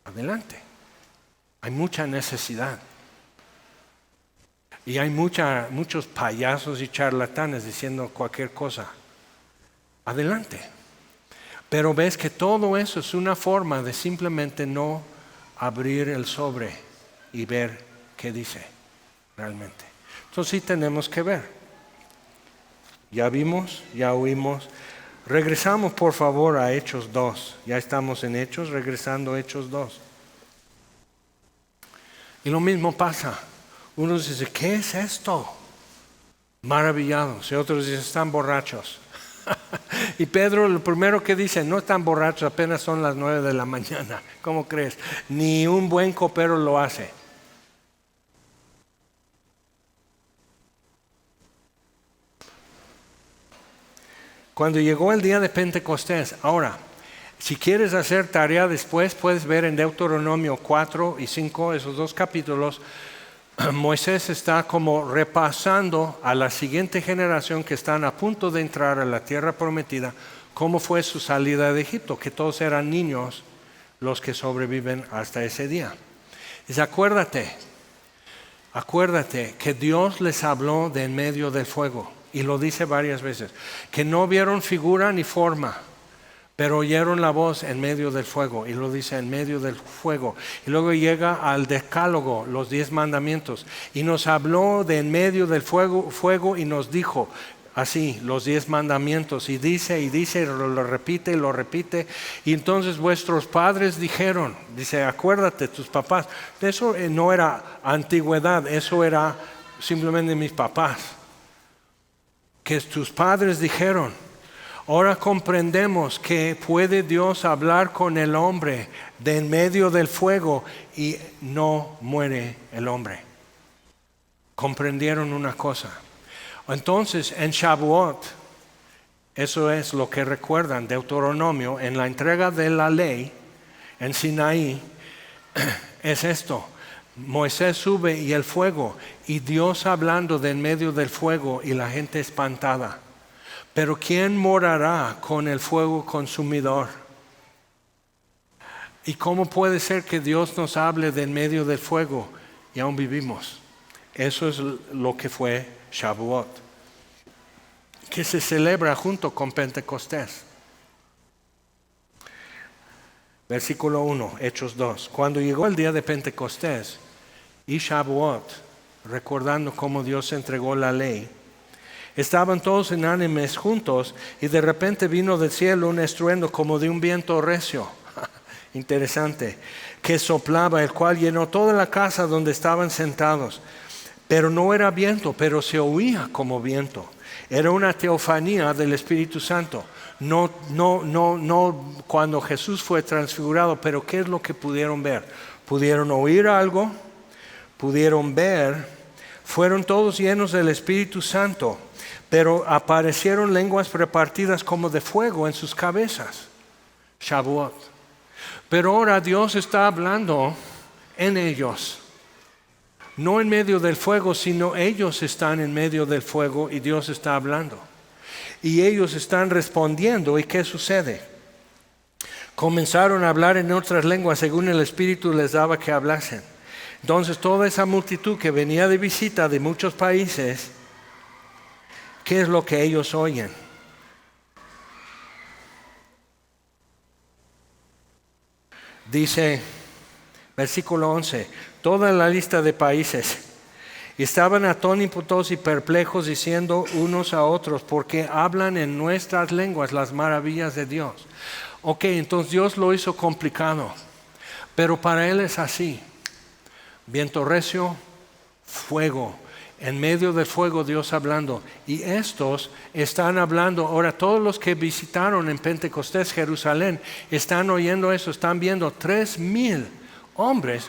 Adelante. Hay mucha necesidad. Y hay muchos payasos y charlatanes diciendo cualquier cosa. Adelante. Pero ves que todo eso es una forma de simplemente no abrir el sobre y ver qué dice realmente. Entonces sí tenemos que ver. Ya vimos, ya oímos. Regresamos por favor a Hechos 2. Ya estamos en Hechos, regresando a Hechos 2. Y lo mismo pasa. Unos dicen, ¿qué es esto? Maravillados. Y otros dicen, están borrachos. Y Pedro lo primero que dice, no están borrachos, apenas son las 9 de la mañana. ¿Cómo crees? Ni un buen copero lo hace. Cuando llegó el día de Pentecostés, ahora, si quieres hacer tarea después, puedes ver en Deuteronomio 4 y 5, esos dos capítulos. Moisés está como repasando a la siguiente generación que están a punto de entrar a la tierra prometida, cómo fue su salida de Egipto, que todos eran niños los que sobreviven hasta ese día. Dice, acuérdate que Dios les habló de en medio del fuego, y lo dice varias veces, que no vieron figura ni forma, pero oyeron la voz en medio del fuego, y lo dice en medio del fuego. Y luego llega al decálogo, los 10 mandamientos, y nos habló de en medio del fuego y nos dijo, así, los 10 mandamientos, y dice, lo repite, y entonces vuestros padres dijeron, dice, acuérdate, tus papás, eso no era antigüedad, eso era simplemente mis papás, que tus padres dijeron. Ahora comprendemos que puede Dios hablar con el hombre de en medio del fuego y no muere el hombre. Comprendieron una cosa. Entonces en Shavuot, eso es lo que recuerdan, Deuteronomio, en la entrega de la ley, en Sinaí, es esto. Moisés sube y el fuego, y Dios hablando de en medio del fuego y la gente espantada. Pero ¿quién morará con el fuego consumidor? ¿Y cómo puede ser que Dios nos hable de en medio del fuego y aún vivimos? Eso es lo que fue Shavuot, que se celebra junto con Pentecostés. Versículo 1, Hechos 2. Cuando llegó el día de Pentecostés y Shavuot, recordando cómo Dios entregó la ley, estaban todos unánimes juntos, y de repente vino del cielo un estruendo como de un viento recio, interesante, que soplaba, el cual llenó toda la casa donde estaban sentados. Pero no era viento, pero se oía como viento. Era una teofanía del Espíritu Santo. No cuando Jesús fue transfigurado, pero ¿qué es lo que pudieron ver? Pudieron oír algo, pudieron ver, fueron todos llenos del Espíritu Santo. Pero aparecieron lenguas repartidas como de fuego en sus cabezas. Shavuot. Pero ahora Dios está hablando en ellos. No en medio del fuego, sino ellos están en medio del fuego y Dios está hablando. Y ellos están respondiendo. ¿Y qué sucede? Comenzaron a hablar en otras lenguas según el Espíritu les daba que hablasen. Entonces toda esa multitud que venía de visita de muchos países, ¿qué es lo que ellos oyen? Dice, versículo 11, toda la lista de países estaban atónitos y perplejos diciendo unos a otros, porque hablan en nuestras lenguas las maravillas de Dios. Ok, entonces Dios lo hizo complicado, pero para Él es así. Viento recio, fuego. En medio del fuego Dios hablando. Y estos están hablando. Ahora todos los que visitaron en Pentecostés Jerusalén están oyendo eso. Están viendo 3,000 hombres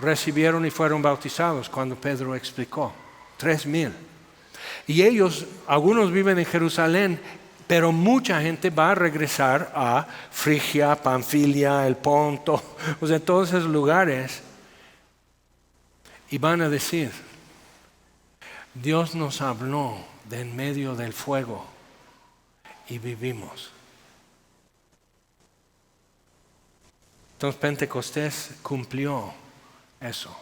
recibieron y fueron bautizados cuando Pedro explicó. 3,000. Y ellos, algunos viven en Jerusalén, pero mucha gente va a regresar a Frigia, Panfilia, el Ponto, o sea, todos esos lugares. Y van a decir, Dios nos habló de en medio del fuego y vivimos. Entonces Pentecostés cumplió eso.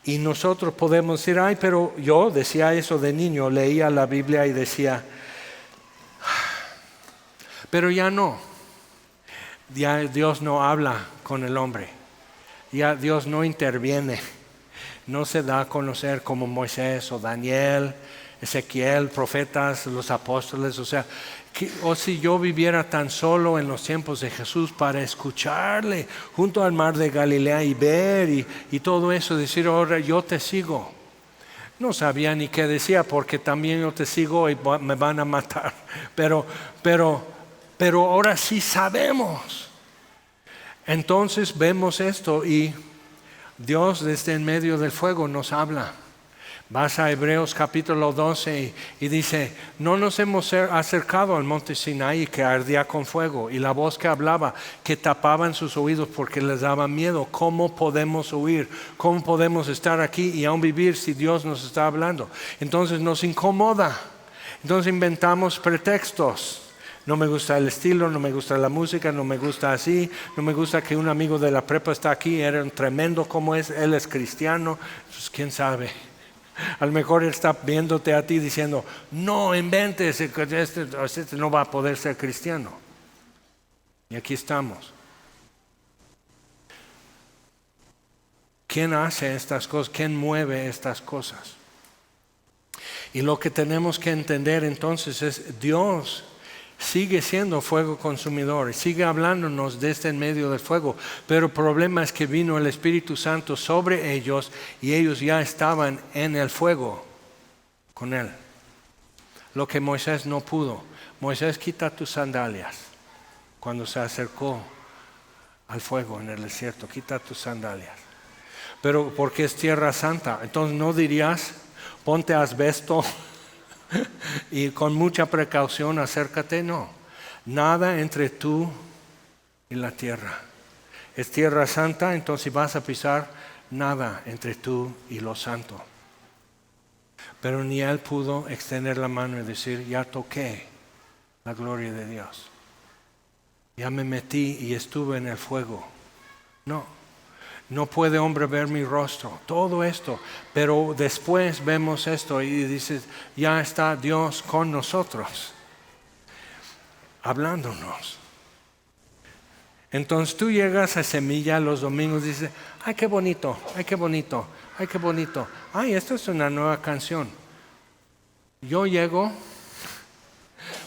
Y nosotros podemos decir, ay, pero yo decía eso de niño, leía la Biblia y decía, pero ya no. Ya Dios no habla con el hombre. Ya Dios no interviene. No se da a conocer como Moisés o Daniel, Ezequiel, profetas, los apóstoles. O sea, o si yo viviera tan solo en los tiempos de Jesús para escucharle junto al mar de Galilea y ver y todo eso, decir, ahora yo te sigo. No sabía ni qué decía porque también yo te sigo y me van a matar. Pero ahora sí sabemos. Entonces vemos esto y Dios desde en medio del fuego nos habla. Vas a Hebreos capítulo 12 y dice, no nos hemos acercado al monte Sinaí que ardía con fuego y la voz que hablaba que tapaban sus oídos porque les daba miedo. ¿Cómo podemos huir? ¿Cómo podemos estar aquí y aún vivir si Dios nos está hablando? Entonces nos incomoda. Entonces inventamos pretextos. No me gusta el estilo, no me gusta la música, no me gusta así, no me gusta que un amigo de la prepa está aquí, era un tremendo como es, él es cristiano, pues quién sabe. A lo mejor él está viéndote a ti diciendo, no inventes, este no va a poder ser cristiano. Y aquí estamos. ¿Quién hace estas cosas? ¿Quién mueve estas cosas? Y lo que tenemos que entender entonces es Dios sigue siendo fuego consumidor, sigue hablándonos desde en medio del fuego, pero el problema es que vino el Espíritu Santo sobre ellos y ellos ya estaban en el fuego con Él. Lo que Moisés no pudo. Moisés, quita tus sandalias. Cuando se acercó al fuego en el desierto, quita tus sandalias. Pero porque es tierra santa, entonces no dirías, ponte asbesto y con mucha precaución acércate, no. Nada entre tú y la tierra. Es tierra santa, entonces si vas a pisar, nada entre tú y lo santo. Pero ni él pudo extender la mano y decir, ya toqué la gloria de Dios. Ya me metí y estuve en el fuego. No puede hombre ver mi rostro, todo esto, pero después vemos esto y dices, ya está Dios con nosotros, hablándonos. Entonces tú llegas a Semilla los domingos y dices, ay qué bonito, ay qué bonito, ay qué bonito, ay esto es una nueva canción. Yo llego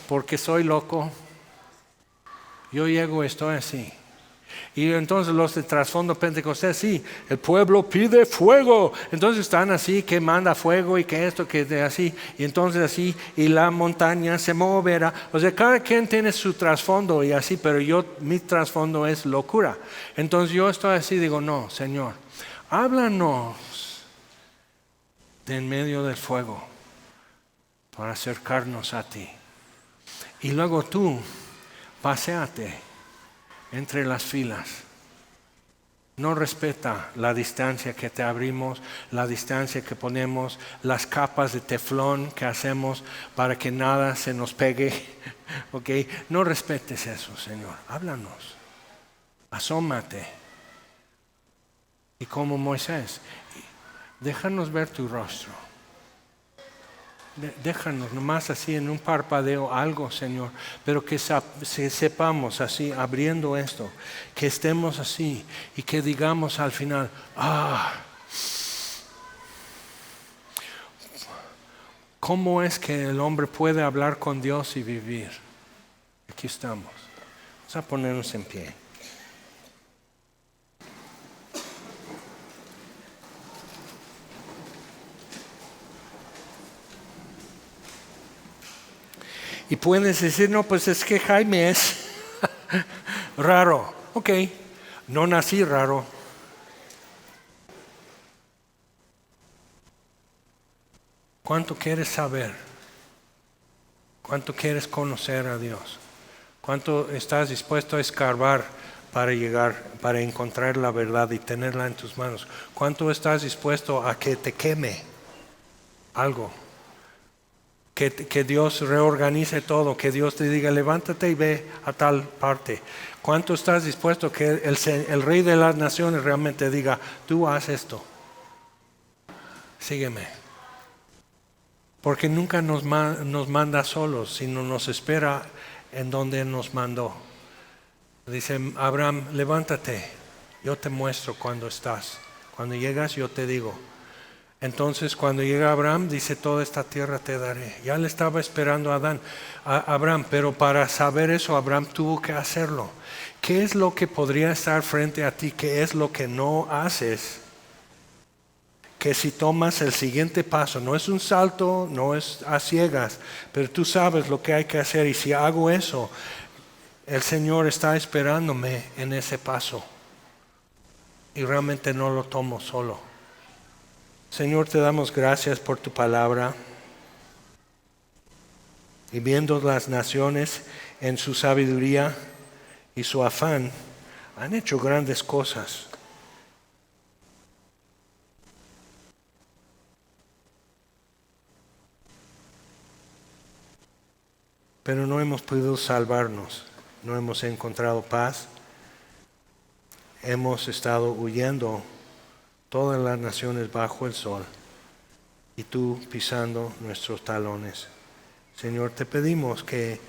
porque soy loco, yo llego, estoy así. Y entonces los de trasfondo Pentecostés, sí, el pueblo pide fuego. Entonces están así, que manda fuego y que esto, que de así. Y entonces así, y la montaña se moverá. O sea, cada quien tiene su trasfondo y así, pero mi trasfondo es locura. Entonces yo estoy así, digo, no, Señor, háblanos de en medio del fuego para acercarnos a ti. Y luego tú paséate entre las filas. No respeta la distancia que te abrimos, la distancia que ponemos, las capas de teflón que hacemos para que nada se nos pegue. ¿Okay? No respetes eso, Señor. Háblanos. Asómate. Y como Moisés, déjanos ver tu rostro. Déjanos nomás así en un parpadeo algo, Señor, pero que sepamos así, abriendo esto, que estemos así y que digamos al final, ¿cómo es que el hombre puede hablar con Dios y vivir? Aquí estamos. Vamos a ponernos en pie. Y puedes decir, no, pues es que Jaime es raro. Ok, no nací raro. ¿Cuánto quieres saber? ¿Cuánto quieres conocer a Dios? ¿Cuánto estás dispuesto a escarbar para llegar, para encontrar la verdad y tenerla en tus manos? ¿Cuánto estás dispuesto a que te queme algo? Que Dios reorganice todo, que Dios te diga, levántate y ve a tal parte. ¿Cuánto estás dispuesto que el Rey de las Naciones realmente diga, tú haz esto? Sígueme. Porque nunca nos manda solos, sino nos espera en donde nos mandó. Dice Abraham, levántate, yo te muestro cuando estás. Cuando llegas yo te digo. Entonces cuando llega Abraham dice, toda esta tierra te daré. Ya le estaba esperando a Abraham, pero para saber eso Abraham tuvo que hacerlo. ¿Qué es lo que podría estar frente a ti? ¿Qué es lo que no haces? Que si tomas el siguiente paso, no es un salto, no es a ciegas, pero tú sabes lo que hay que hacer, y si hago eso, el Señor está esperándome en ese paso y realmente no lo tomo solo. Señor, te damos gracias por tu palabra. Y viendo las naciones en su sabiduría y su afán, han hecho grandes cosas. Pero no hemos podido salvarnos, no hemos encontrado paz. Hemos estado huyendo todas las naciones bajo el sol y tú pisando nuestros talones. Señor, te pedimos que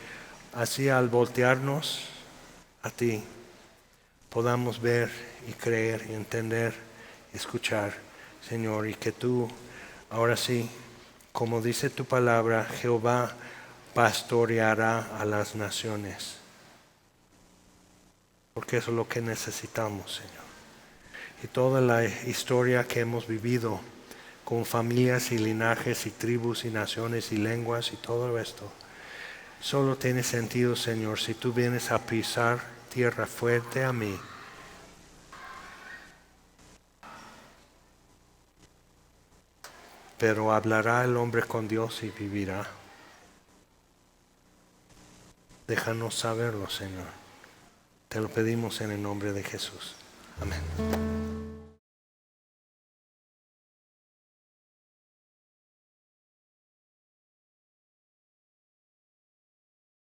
así al voltearnos a ti podamos ver y creer y entender y escuchar, Señor, y que tú ahora sí, como dice tu palabra, Jehová pastoreará a las naciones, porque eso es lo que necesitamos, Señor. Y toda la historia que hemos vivido con familias y linajes y tribus y naciones y lenguas y todo esto, solo tiene sentido, Señor, si tú vienes a pisar tierra fuerte a mí. Pero hablará el hombre con Dios y vivirá. Déjanos saberlo, Señor. Te lo pedimos en el nombre de Jesús. Amén.